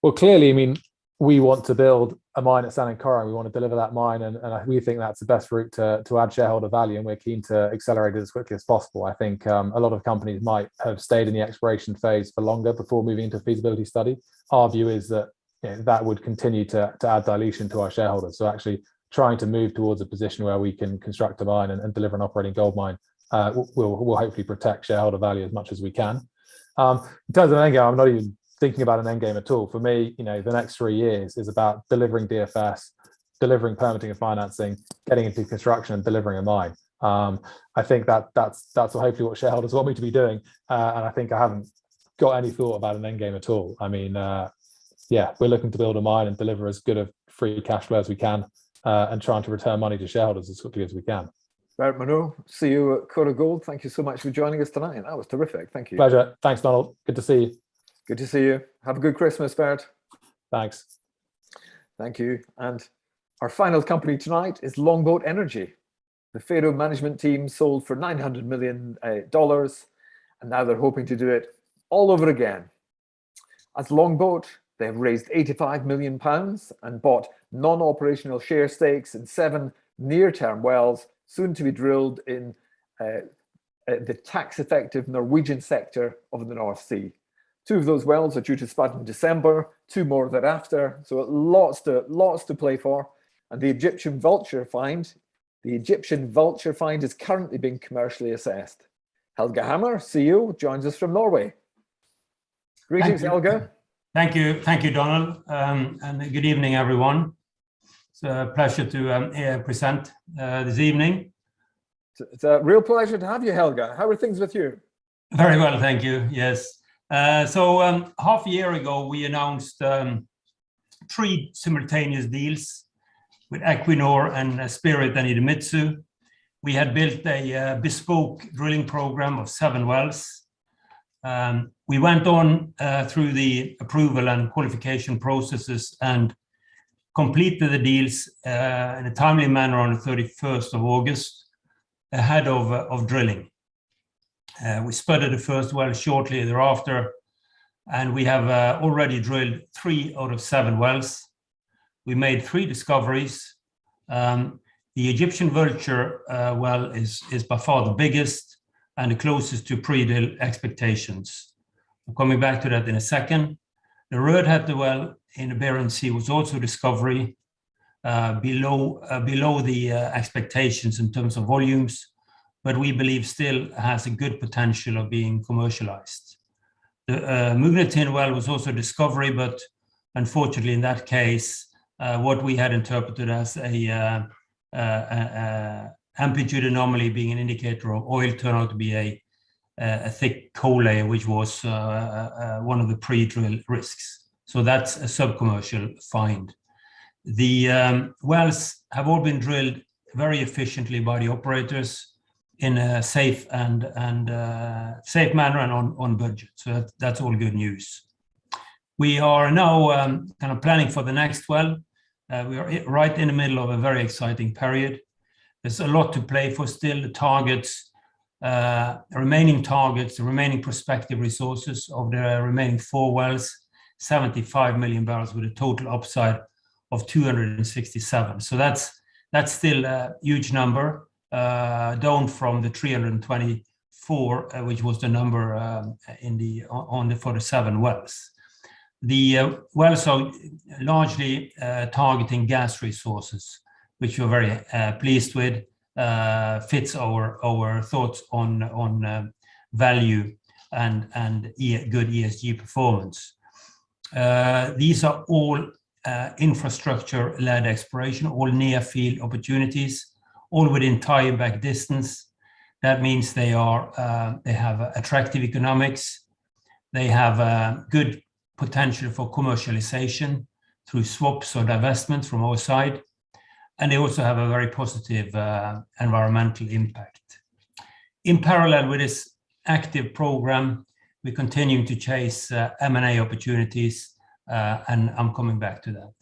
Well, clearly, I mean, we want to build a mine at Sanankara. We want to deliver that mine, and we think that's the best route to add shareholder value, and we're keen to accelerate it as quickly as possible. I think a lot of companies might have stayed in the exploration phase for longer before moving into a feasibility study. Our view is that that would continue to add dilution to our shareholders. So actually trying to move towards a position where we can construct a mine and deliver an operating gold mine will hopefully protect shareholder value as much as we can. In terms of an end game, I'm not even thinking about an end game at all. For me, the next 3 years is about delivering DFS, delivering permitting and financing, getting into construction and delivering a mine. I think that's hopefully what shareholders want me to be doing. And I think I haven't got any thought about an end game at all. I mean, we're looking to build a mine and deliver as good a free cash flow as we can, and trying to return money to shareholders as quickly as we can.
Barrett Monroe, CEO at Cora Gold, thank you so much for joining us tonight. That was terrific. Thank you.
Pleasure. Thanks, Donald. Good to see you.
Good to see you. Have a good Christmas, Barrett.
Thanks.
Thank you. And our final company tonight is Longboat Energy. The Faroe management team sold for $900 million, and now they're hoping to do it all over again. As Longboat, they have raised £85 million and bought non-operational share stakes in 7 near-term wells, soon to be drilled in the tax-effective Norwegian sector of the North Sea. 2 of those wells are due to spud in December, 2 more thereafter, so lots to play for. And the Egyptian Vulture find is currently being commercially assessed. Helge Hammer, CEO, joins us from Norway. Greetings, Helge.
Thank you, Donald, and good evening, everyone. It's a pleasure to present this evening.
It's a real pleasure to have you, Helge. How are things with you?
Very well, thank you. Yes. So half a year ago, we announced 3 simultaneous deals with Equinor and Spirit and Idemitsu. We had built a bespoke drilling program of 7 wells. We went on through the approval and qualification processes and completed the deals in a timely manner on the 31st of August, ahead of drilling. We spudded the first well shortly thereafter, and we have already drilled 3 out of 7 wells. We made 3 discoveries. The Egyptian Vulture well is by far the biggest and the closest to pre-drill expectations. I'm coming back to that in a second. The Rødhette well in the Barents Sea was also a discovery below the expectations in terms of volumes, but we believe still has a good potential of being commercialized. The Mugnetin well was also a discovery, but unfortunately in that case, what we had interpreted as a amplitude anomaly being an indicator of oil turned out to be a thick coal layer, which was one of the pre-drill risks. So that's a sub-commercial find. The wells have all been drilled very efficiently by the operators in a safe and safe manner and on budget. So that's all good news. We are now kind of planning for the next well. We are right in the middle of a very exciting period. There's a lot to play for still. The targets, the remaining prospective resources of the remaining 4 wells, 75 million barrels with a total upside of 267. So that's still a huge number, down from the 324, which was the number for the 7 wells. The wells are largely targeting gas resources, which we're very pleased with. Fits our thoughts on value and good ESG performance. These are all infrastructure-led exploration, all near-field opportunities, all within tie-back distance. That means they have attractive economics. They have good potential for commercialization through swaps or divestments from our side. And they also have a very positive environmental impact. In parallel with this active program, we continue to chase M&A opportunities, and I'm coming back to that.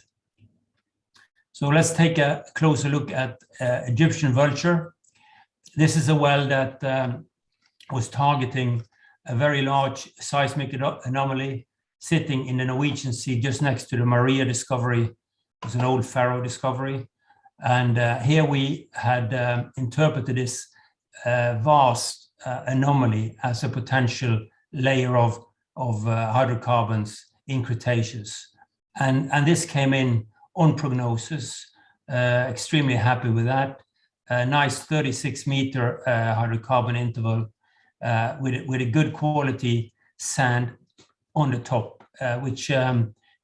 So let's take a closer look at Egyptian Vulture. This is a well that was targeting a very large seismic anomaly sitting in the Norwegian Sea just next to the Maria discovery. It was an old Faroe discovery. And here we had interpreted this vast anomaly as a potential layer of hydrocarbons in Cretaceous. And this came in on prognosis, extremely happy with that. A nice 36-meter hydrocarbon interval with a good quality sand on the top, which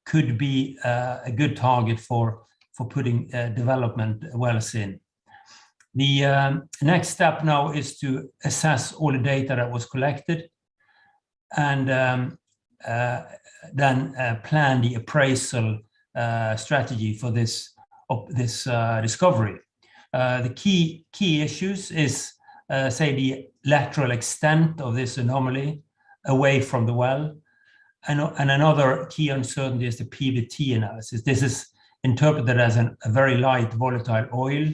could be a good target for putting development wells in. The next step now is to assess all the data that was collected and then plan the appraisal strategy for this discovery. The key issues is, say, the lateral extent of this anomaly away from the well. And another key uncertainty is the PVT analysis. This is interpreted as a very light volatile oil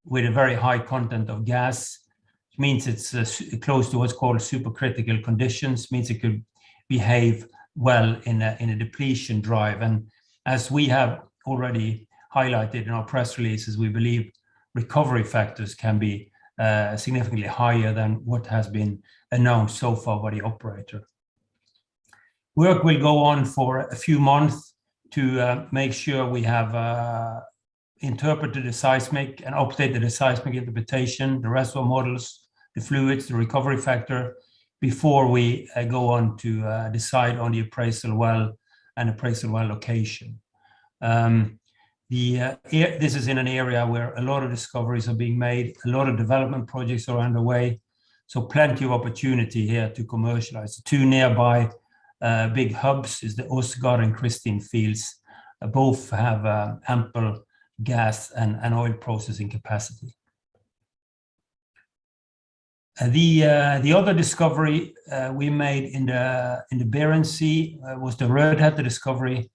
with a very high content of gas. It means it's close to what's called supercritical conditions, means it could behave well in a depletion drive. And as we have already highlighted in our press releases, we believe recovery factors can be significantly higher than what has been announced so far by the operator. Work will go on for a few months to make sure we have interpreted the seismic and updated the seismic interpretation, the reservoir models, the fluids, the recovery factor, before we go on to decide on the appraisal well and appraisal well location. This is in an area where a lot of discoveries are being made, a lot of development projects are underway, so plenty of opportunity here to commercialize. The two nearby big hubs is the Åsgard and Kristin fields. Both have ample gas and oil processing capacity. The other discovery we made in the Barents Sea was the Rødhette discovery,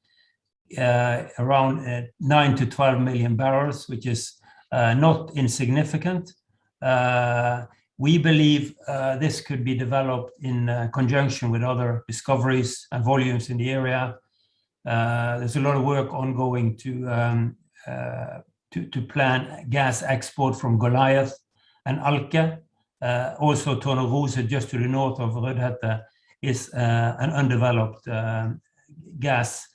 around 9 to 12 million barrels, which is not insignificant. We believe this could be developed in conjunction with other discoveries and volumes in the area. There's a lot of work ongoing to plan gas export from Goliath and Alke. Also, Tornerose, just to the north of Rødhette, is an undeveloped gas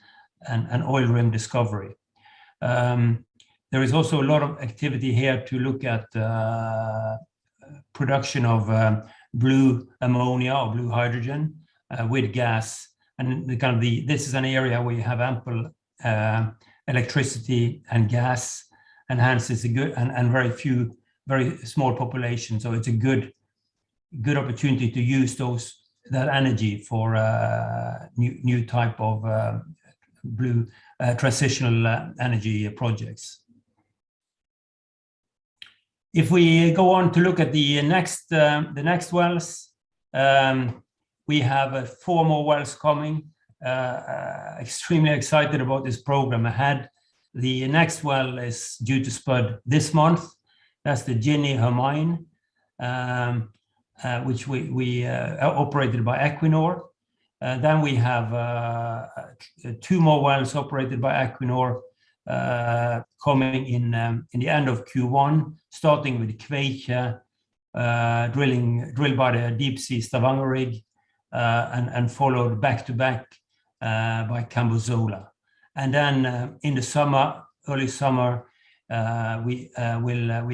and oil rim discovery. There is also a lot of activity here to look at production of blue ammonia or blue hydrogen with gas. And this is an area where you have ample electricity and gas, and hence it's a good and very small population. So it's a good opportunity to use that energy for new type of blue transitional energy projects. If we go on to look at the next wells, we have 4 more wells coming. Extremely excited about this program ahead. The next well is due to spud this month. That's the Ginny Hermine, which we operated by Equinor. Then we have 2 more wells operated by Equinor coming in the end of Q1, starting with Kveikje, drilled by the deep sea Stavanger rig, and followed back to back by Cambozola. And then in the summer, early summer, we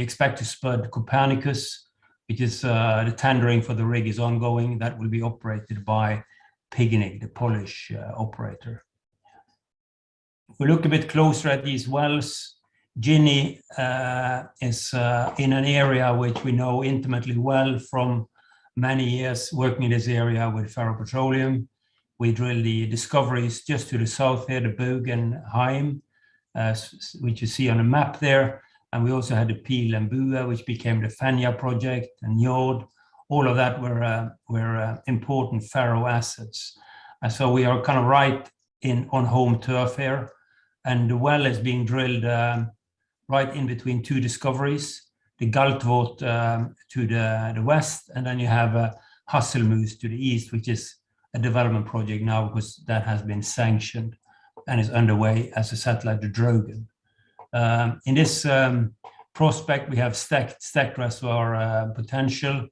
expect to spud Copernicus because the tendering for the rig is ongoing. That will be operated by Pignig, the Polish operator. If we look a bit closer at these wells, Ginny is in an area which we know intimately well from many years working in this area with Faroe Petroleum. We drilled the discoveries just to the south here, the Bug and Heim, which you see on the map there. And we also had the Pil and Bua, which became the Fenja project, and Njord. All of that were important Faroe assets. And so we are kind of right on home turf here. And the well is being drilled right in between two discoveries, the Galtvot to the west, and then you have Hasselmus to the east, which is a development project now because that has been sanctioned and is underway as a satellite to Drogen. In this prospect, we have stacked reservoir potential,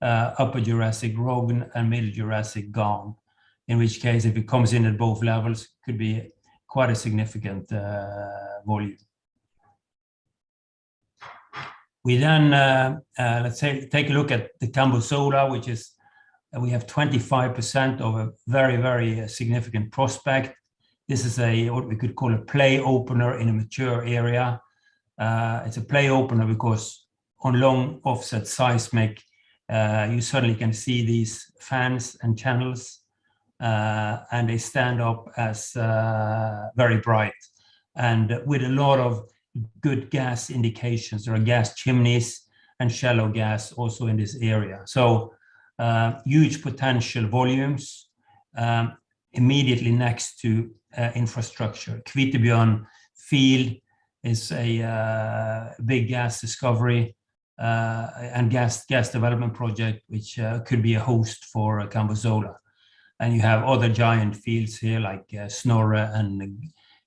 Upper Jurassic Rogn and Middle Jurassic Garn, in which case, if it comes in at both levels, could be quite a significant volume. We then, let's say, take a look at the Cambosola, which is, we have 25% of a very, very significant prospect. This is what we could call a play opener in a mature area. It's a play opener because on long offset seismic, you suddenly can see these fans and channels, and they stand up as very bright. And with a lot of good gas indications, there are gas chimneys and shallow gas also in this area. So huge potential volumes immediately next to infrastructure. Kvitebjørn field is a big gas discovery and gas development project, which could be a host for Cambosola. And you have other giant fields here like Snorre and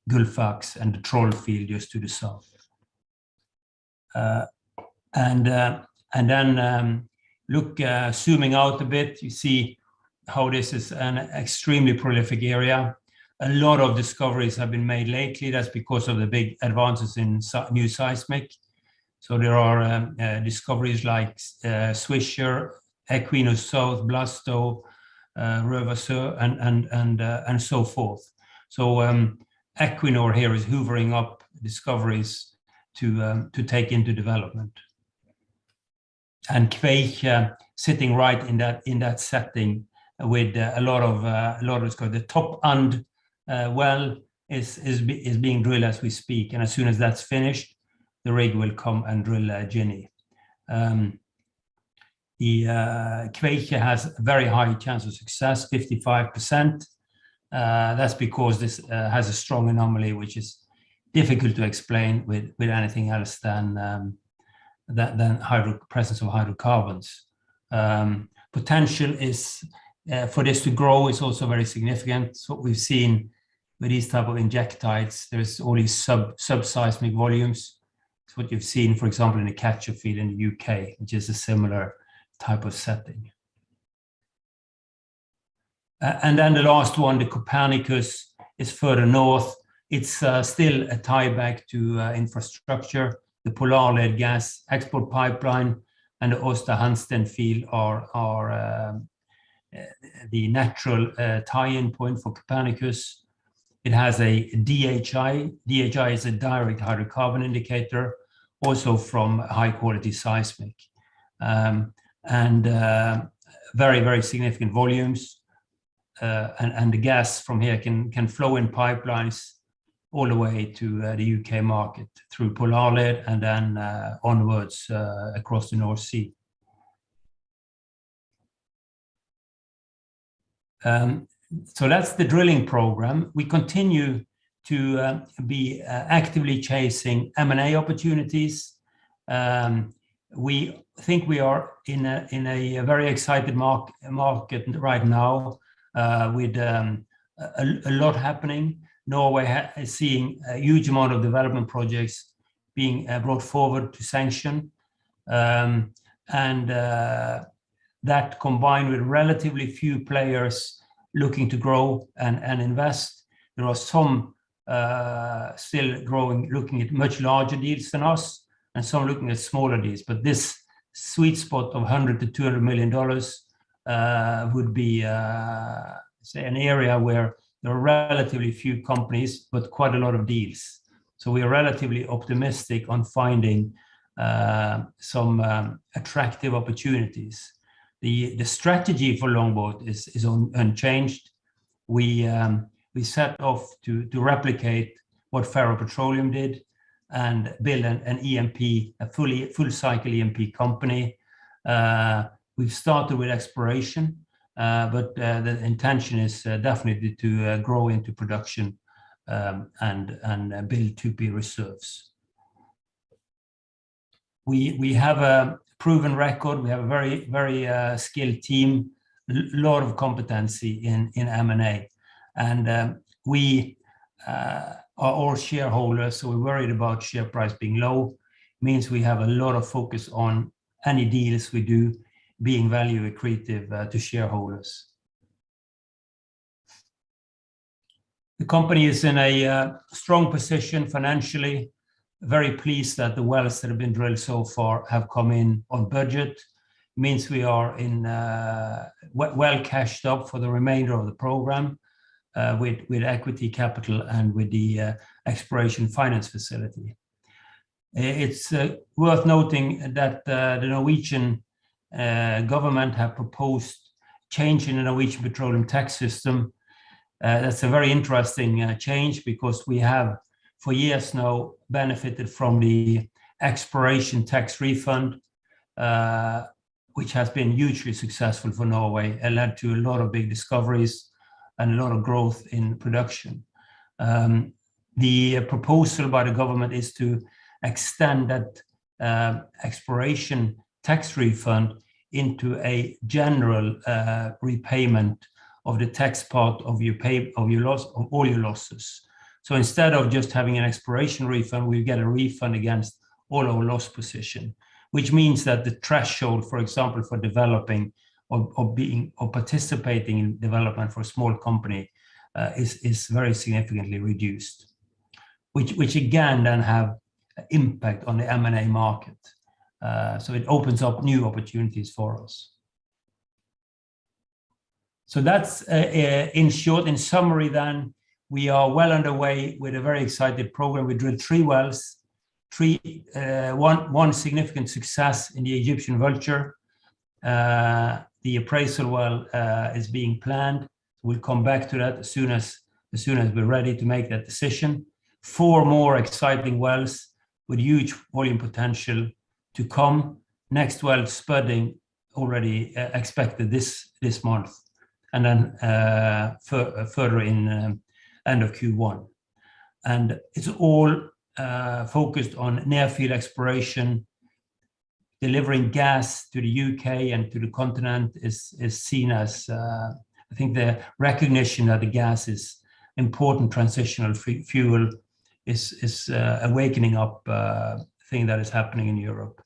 Gullfax and the Troll field just to the south. And then look, zooming out a bit, you see how this is an extremely prolific area. A lot of discoveries have been made lately. That's because of the big advances in new seismic. So there are discoveries like Swisher, Equinus South, Blasto, Røversø, and so forth. So Equinor here is hoovering up discoveries to take into development. And Kveikje sitting right in that setting with a lot of the top end well is being drilled as we speak, and as soon as that's finished, the rig will come and drill Ginny. The Kveikje has a very high chance of success, 55%. That's because this has a strong anomaly, which is difficult to explain with anything else than presence of hydrocarbons. Potential is for this to grow is also very significant. So what we've seen with these type of injectites, there's all these sub-seismic volumes. It's what you've seen, for example, in the Catcher field in the UK, which is a similar type of setting. And then the last one, the Copernicus, is further north. It's still a tieback to infrastructure. The Polarled gas export pipeline and the Osterhansten field are the natural tie-in point for Copernicus. It has a DHI. DHI is a direct hydrocarbon indicator, also from high-quality seismic. And very, very significant volumes. And the gas from here can flow in pipelines all the way to the UK market through Polarled and then onwards across the North Sea. So that's the drilling program. We continue to be actively chasing M&A opportunities. We think we are in a very excited market right now with a lot happening. Norway is seeing a huge amount of development projects being brought forward to sanction. And that combined with relatively few players looking to grow and invest. There are some still growing, looking at much larger deals than us, and some looking at smaller deals. But this sweet spot of $100 to $200 million would be, say, an area where there are relatively few companies, but quite a lot of deals. So we are relatively optimistic on finding some attractive opportunities. The strategy for Longboat is unchanged. We set off to replicate what Faroe Petroleum did and build an E&P, a full cycle E&P company. We've started with exploration, but the intention is definitely to grow into production and build 2P reserves. We have a proven record. We have a very skilled team, a lot of competency in M&A, and we are all shareholders, so we're worried about share price being low. Means we have a lot of focus on any deals we do being value accretive to shareholders. The company is in a strong position financially. Very pleased that the wells that have been drilled so far have come in on budget. Means we are in well cashed up for the remainder of the program with equity capital and with the exploration finance facility. It's worth noting that the Norwegian government have proposed change in the Norwegian petroleum tax system. That's a very interesting change because we have for years now benefited from the exploration tax refund, which has been hugely successful for Norway and led to a lot of big discoveries and a lot of growth in production. The proposal by the government is to extend that exploration tax refund into a general repayment of the tax part of all your losses. So instead of just having an exploration refund, we get a refund against all our loss position, which means that the threshold, for example, for developing or participating in development for a small company is very significantly reduced, which again then have impact on the M&A market. So it opens up new opportunities for us. So that's in short, in summary then, we are well underway with a very exciting program. We drilled 3 wells, one significant success in the Egyptian Vulture. The appraisal well is being planned. We'll come back to that as soon as we're ready to make that decision. 4 more exciting wells with huge volume potential to come. Next well spudding already expected this month, and then further in end of Q1. And it's all focused on near field exploration. Delivering gas to the UK and to the continent is seen as, I think the recognition that the gas is important transitional fuel is awakening up thing that is happening in Europe.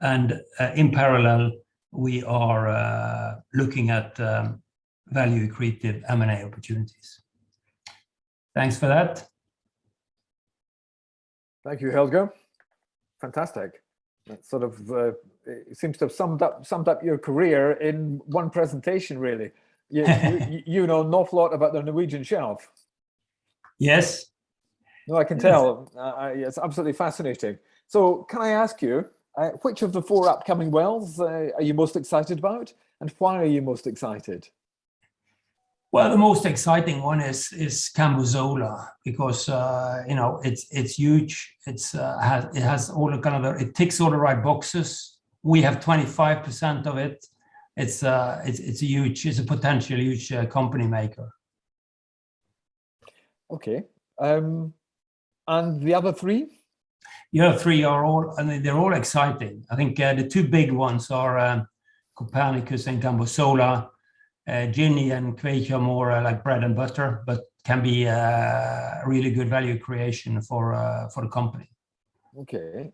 And in parallel, we are looking at value accretive M&A opportunities. Thanks for that.
Thank you, Helge. Fantastic. That sort of it seems to have summed up your career in one presentation, really. You know an awful lot about the Norwegian shelf.
Yes.
No, I can tell. It's absolutely fascinating. So can I ask you, which of the 4 upcoming wells are you most excited about, and why are you most excited?
Well, the most exciting one is Cambozola, because you know it's huge. It has all the kind of it ticks all the right boxes. We have 25% of it. It's a potential huge company maker. Okay, and
the other 3?
The other 3 are all, I mean, they're all exciting. I think the 2 big ones are Copernicus and Cambozola. Ginny and Quake are more like bread and butter, but can be really good value creation for the company.
Okay,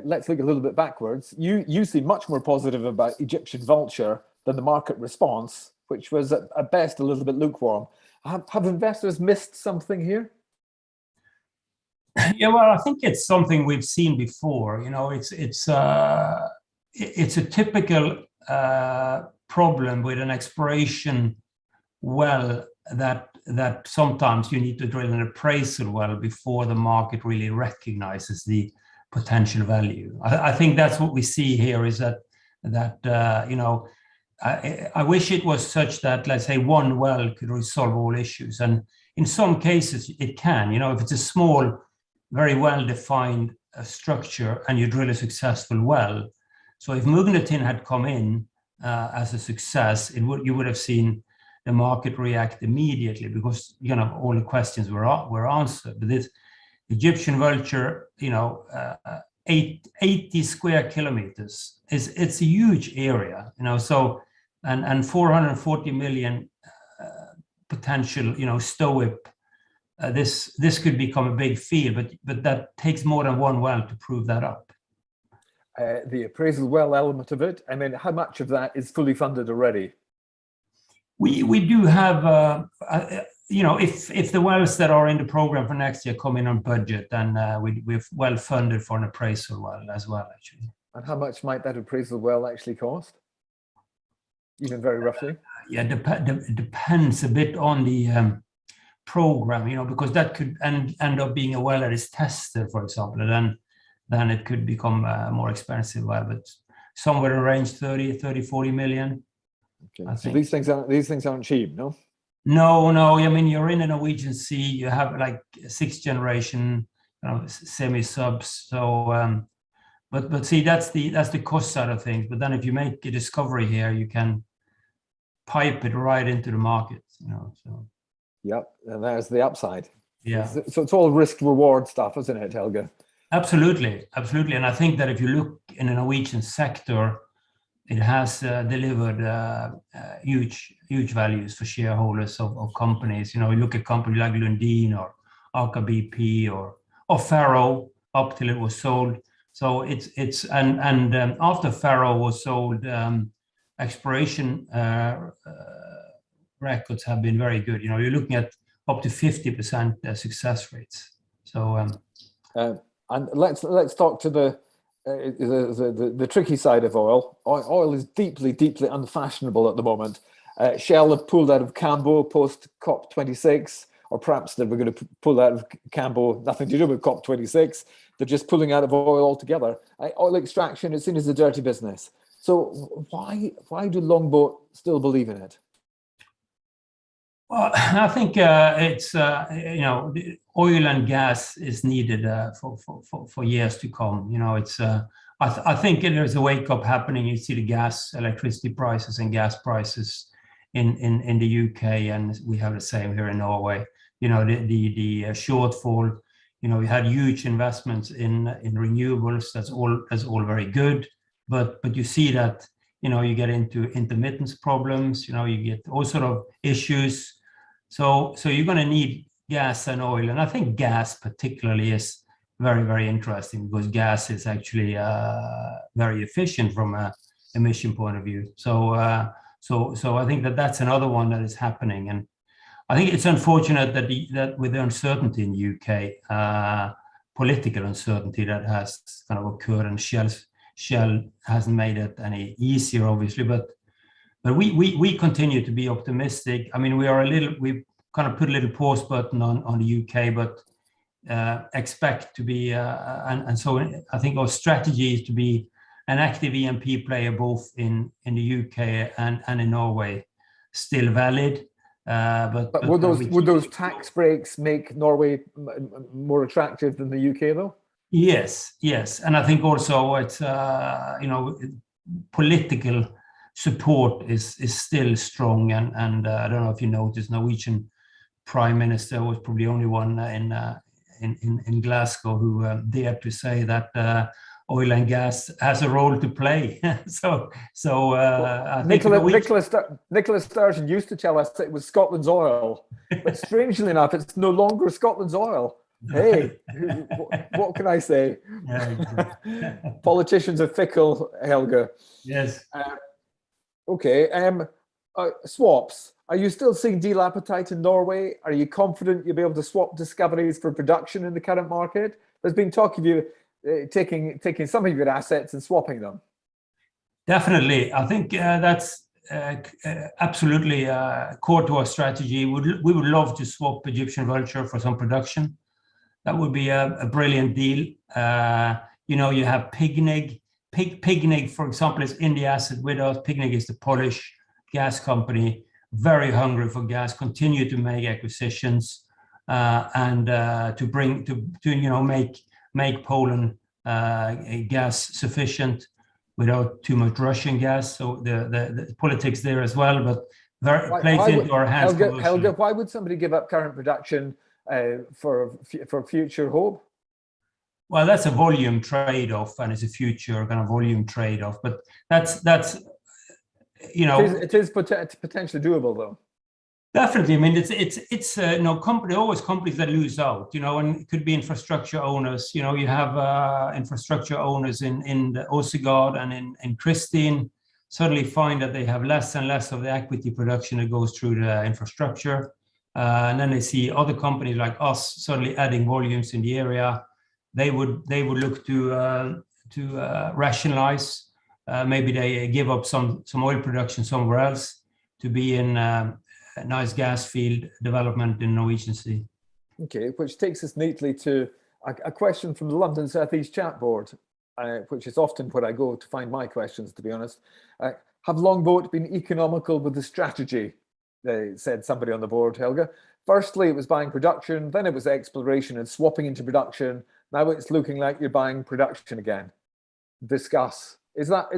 let's look a little bit backwards. You seem much more positive about Egyptian Vulture than the market response, which was at best a little bit lukewarm. Have investors missed something here?
Yeah, well, I think it's something we've seen before. You know, it's a typical problem with an exploration well that sometimes you need to drill an appraisal well before the market really recognizes the potential value. I think that's what we see here, is that you know, I wish it was such that, let's say, one well could resolve all issues, and in some cases it can. You know, if it's a small, very well-defined structure and you drill a successful well. So if Mugnetin had come in as a success, you would have seen the market react immediately, because, you know, all the questions were answered. But this Egyptian Vulture, you know, 80 square kilometers it's a huge area, you know. So and 440 million potential, you know, STOIP. This could become a big field, but that takes more than one well to prove that up.
The appraisal well element of it, I mean, how much of that is fully funded already?
We do have, you know, if the wells that are in the program for next year come in on budget, then we're well funded for an appraisal well as well, actually.
And how much might that appraisal well actually cost? Even very roughly?
Yeah, it depends a bit on the program, you know, because that could end up being a well that is tested, for example, and then it could become a more expensive well, but somewhere in range 40 million.
Okay. So these things aren't cheap, no?
No. I mean, you're in the Norwegian Sea. You have like 6th generation, you know, semi-subs. So, but see, that's the cost side of things. But then if you make a discovery here, you can pipe it right into the market, you know. So.
Yep, and there's the upside.
Yeah.
So it's all risk-reward stuff, isn't it, Helge?
Absolutely. And I think that if you look in the Norwegian sector, it has delivered huge values for shareholders of companies. You know, you look at companies like Lundin or Aker BP or Faroe up till it was sold. So it's after Faroe was sold, exploration records have been very good. You know, you're looking at up to 50% success rates. So
and let's talk to the tricky side of oil. Oil is deeply unfashionable at the moment. Shell have pulled out of Cambo post COP26, or perhaps they were going to pull out of Cambo, nothing to do with COP26. They're just pulling out of oil altogether. Oil extraction is seen as a dirty business. So why do Longboat still believe in it?
Well, I think it's you know, oil and gas is needed for years to come. You know, it's I think there's a wake up happening. You see the electricity prices and gas prices in the UK, and we have the same here in Norway. You know, the shortfall. You know, we had huge investments in renewables. That's all very good, but you see that, you know, you get into intermittence problems. You know, you get all sort of issues. So you're going to need gas and oil, and I think gas particularly is very interesting, because gas is actually very efficient from an emission point of view. So I think that's another one that is happening, and I think it's unfortunate that with the uncertainty in the UK, political uncertainty that has kind of occurred, and Shell hasn't made it any easier, obviously, but we continue to be optimistic. I mean, we've kind of put a little pause button on the UK, but expect to be, and so I think our strategy is to be an active E&P player both in the UK and in Norway, still valid. But
would those tax breaks make Norway more attractive than the UK, though?
Yes, and I think also it's you know, political support is still strong, and I don't know if you noticed, Norwegian Prime Minister was probably the only one in Glasgow who dared to say that oil and gas has a role to play. so I think
Nicola Sturgeon used to tell us it was Scotland's oil, but strangely enough, it's no longer Scotland's oil. Hey, what can I say?
Yeah, exactly.
Politicians are fickle, Helge.
Yes.
Okay. Swaps. Are you still seeing deal appetite in Norway? Are you confident you'll be able to swap discoveries for production in the current market? There's been talk of you taking some of your assets and swapping them.
Definitely. I think that's absolutely core to our strategy. We would love to swap Egyptian Vulture for some production. That would be a brilliant deal. You have Pignig. Pignig, for example, is in the asset with us. Pignig is the Polish gas company, very hungry for gas, continue to make acquisitions and to make Poland gas sufficient without too much Russian gas. So the politics there as well, but plays into our hands.
Helge, why would somebody give up current production for future hope?
Well, that's a volume trade-off, and it's a future kind of volume trade-off. But that's
it is potentially doable, though.
Definitely. I mean, it's always companies that lose out. And it could be infrastructure owners. You have infrastructure owners in the Åsgard and in Christine suddenly find that they have less and less of the equity production that goes through the infrastructure, and then they see other companies like us suddenly adding volumes in the area. They would look to rationalize. Maybe they give up some oil production somewhere else to be in a nice gas field development in Norwegian Sea.
Okay, which takes us neatly to a question from the London South East chat board, which is often where I go to find my questions, to be honest. Have Longboat been economical with the strategy? Said somebody on the board, Helge. Firstly, it was buying production, then it was exploration and swapping into production. Now it's looking like you're buying production again. Discuss. Are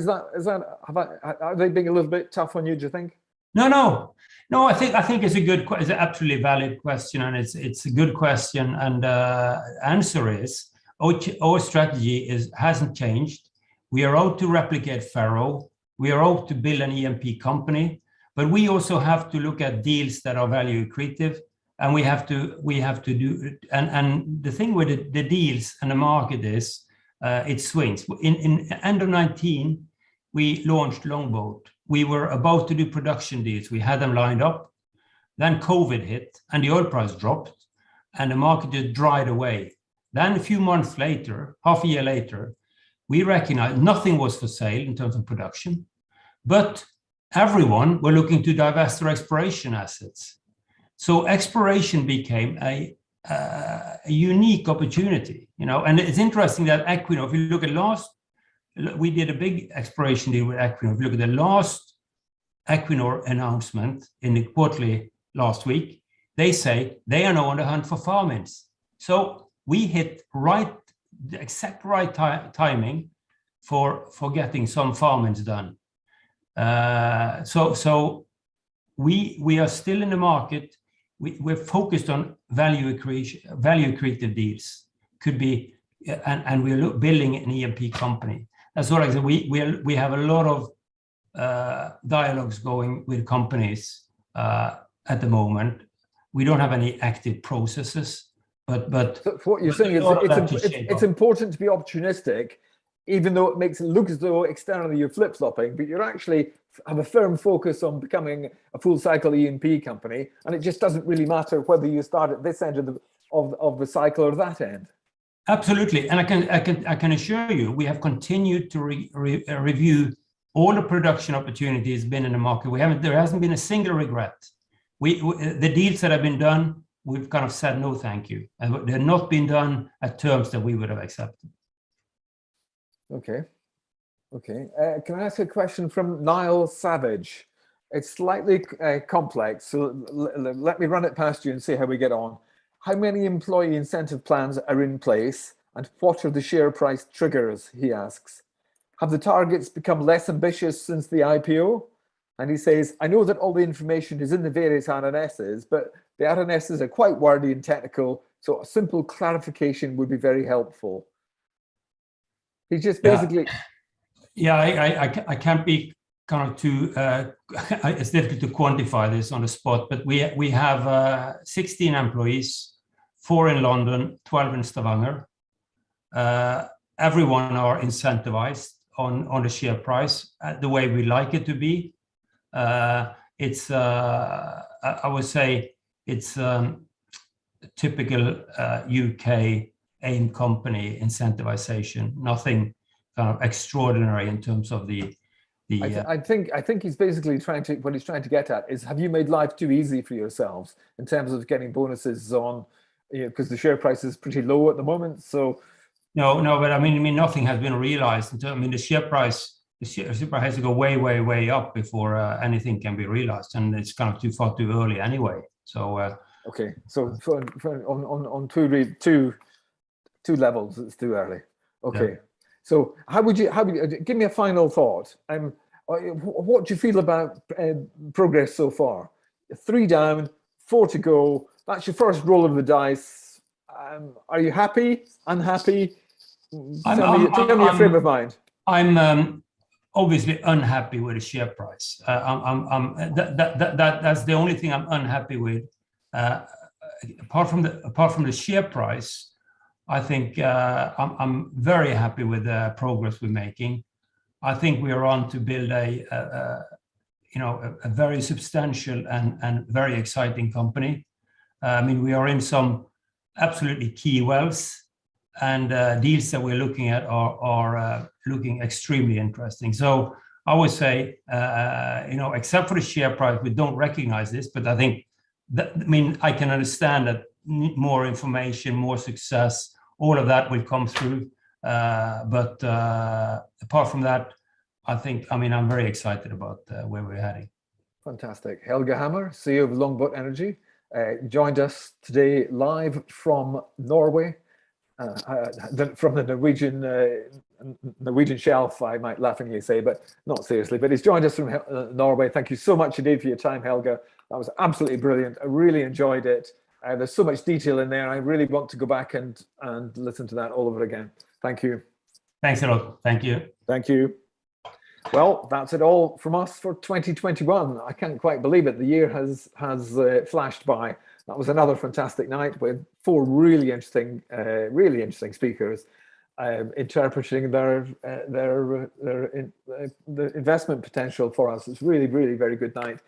they being a little bit tough on you, do you think?
No. I think it's it's an absolutely valid question, and it's a good question. And answer is our strategy hasn't changed. We are out to replicate Faroe. We are out to build an E&P company, but we also have to look at deals that are value accretive. And we have to do, and the thing with the deals and the market is it swings. In end of 19, we launched Longboat. We were about to do production deals. We had them lined up. Then COVID hit and the oil price dropped and the market just dried away. Then a few months later, half a year later, we recognized nothing was for sale in terms of production, but everyone were looking to divest their exploration assets. So exploration became a unique opportunity, and it's interesting that Equinor, if you look at we did a big exploration deal with Equinor. If you look at the last Equinor announcement in the quarterly last week, they say they are now on the hunt for farm-ins. So we hit the exact right timing for getting some farm-ins done. So we are still in the market. We're focused on value accretive deals. Could be, and we're building an E&P company. That's what I said. We have a lot of dialogues going with companies at the moment. We don't have any active processes, but
so what you're saying is it's important to be opportunistic, even though it makes it look as though externally you're flip-flopping, but you're actually have a firm focus on becoming a full cycle E&P company, and it just doesn't really matter whether you start at this end of the cycle or that end.
Absolutely, and I can assure you, we have continued to review all the production opportunities been in the market. There hasn't been a single regret. The deals that have been done, we've kind of said no, thank you, and they're not been done at terms that we would have accepted.
Okay. Can I ask a question from Niall Savage? It's slightly complex, so let me run it past you and see how we get on. How many employee incentive plans are in place, and what are the share price triggers, he asks. Have the targets become less ambitious since the IPO? And he says, I know that all the information is in the various RNSs, but the RNSs are quite wordy and technical, so a simple clarification would be very helpful. He just basically...
I can't be kind of too, it's difficult to quantify this on the spot, but we have 16 employees, 4 in London, 12 in Stavanger. Everyone are incentivized on the share price the way we like it to be. It's, I would say, it's a typical UK AIM company incentivization, nothing kind of extraordinary in terms of the
I think he's basically what he's trying to get at is, have you made life too easy for yourselves in terms of getting bonuses on, because the share price is pretty low at the moment. So
no, but I mean nothing has been realized. I mean the share price has to go way up before anything can be realized, and it's kind of too early anyway. So
okay, so on two levels, it's too early. Okay. Yeah. So how would you give me a final thought? What do you feel about progress so far? 3 down, 4 to go. That's your first roll of the dice. Are you happy? Unhappy? Tell me your frame of mind.
I'm obviously unhappy with the share price. That's the only thing I'm unhappy with. Apart from the share price, I think I'm very happy with the progress we're making. I think we are on to build a very substantial and very exciting company. I mean, we are in some absolutely key wells, and deals that we're looking at are looking extremely interesting. So I would say, except for the share price, we don't recognize this, but I think I can understand that more information, more success, all of that will come through. But apart from that, I'm very excited about where we're heading.
Fantastic. Helge Hammer, CEO of Longboat Energy, joined us today live from Norway, from the Norwegian shelf, I might laughingly say, but not seriously. But he's joined us from Norway. Thank you so much indeed for your time, Helge. That was absolutely brilliant. I really enjoyed it. There's so much detail in there. I really want to go back and listen to that all over again. Thank you.
Thanks a lot. Thank you.
Thank you. Well, that's it all from us for 2021. I can't quite believe it. The year has flashed by. That was another fantastic night with 4 really interesting speakers interpreting their investment potential for us. It's really very good night.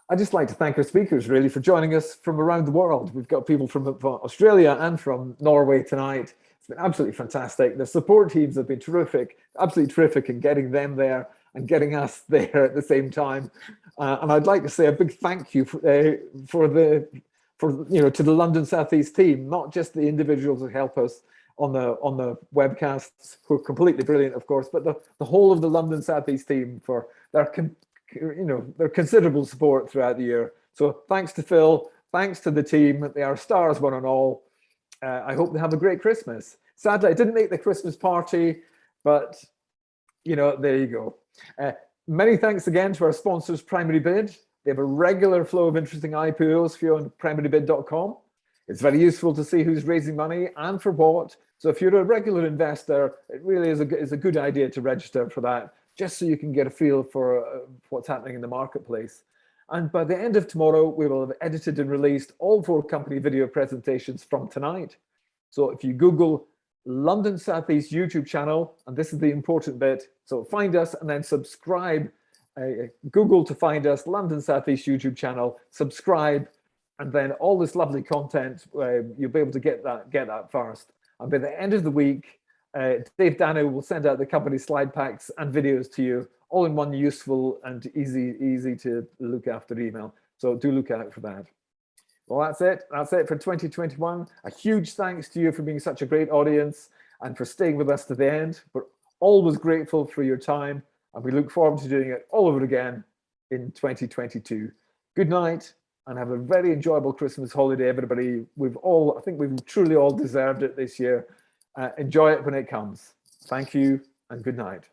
I'd just like to thank our speakers really for joining us from around the world. We've got people from Australia and from Norway tonight. It's been absolutely fantastic. The support teams have been terrific, absolutely terrific in getting them there and getting us there at the same time. And I'd like to say a big thank you to the London South East team, not just the individuals who help us on the webcasts, who are completely brilliant, of course, but the whole of the London South East team for their considerable support throughout the year. So thanks to Phil, thanks to the team. They are stars one and all. I hope they have a great Christmas. Sadly, I didn't make the Christmas party, but there you go. Many thanks again to our sponsors, Primary Bid. They have a regular flow of interesting IPOs for you on primarybid.com. It's very useful to see who's raising money and for what. So if you're a regular investor, it really is a good idea to register for that, just so you can get a feel for what's happening in the marketplace. And by the end of tomorrow, we will have edited and released all 4 company video presentations from tonight. So if you Google London South East YouTube channel, and this is the important bit, so find us and then subscribe. Google to find us, London South East YouTube channel, subscribe, and then all this lovely content, you'll be able to get that first. And by the end of the week, Dave Dano will send out the company slide packs and videos to you, all in one useful and easy to look after email. So do look out for that. Well, that's it. That's it for 2021. A huge thanks to you for being such a great audience and for staying with us to the end. We're always grateful for your time, and we look forward to doing it all over again in 2022. Good night, and have a very enjoyable Christmas holiday, everybody. I think we've truly all deserved it this year. Enjoy it when it comes. Thank you, and good night.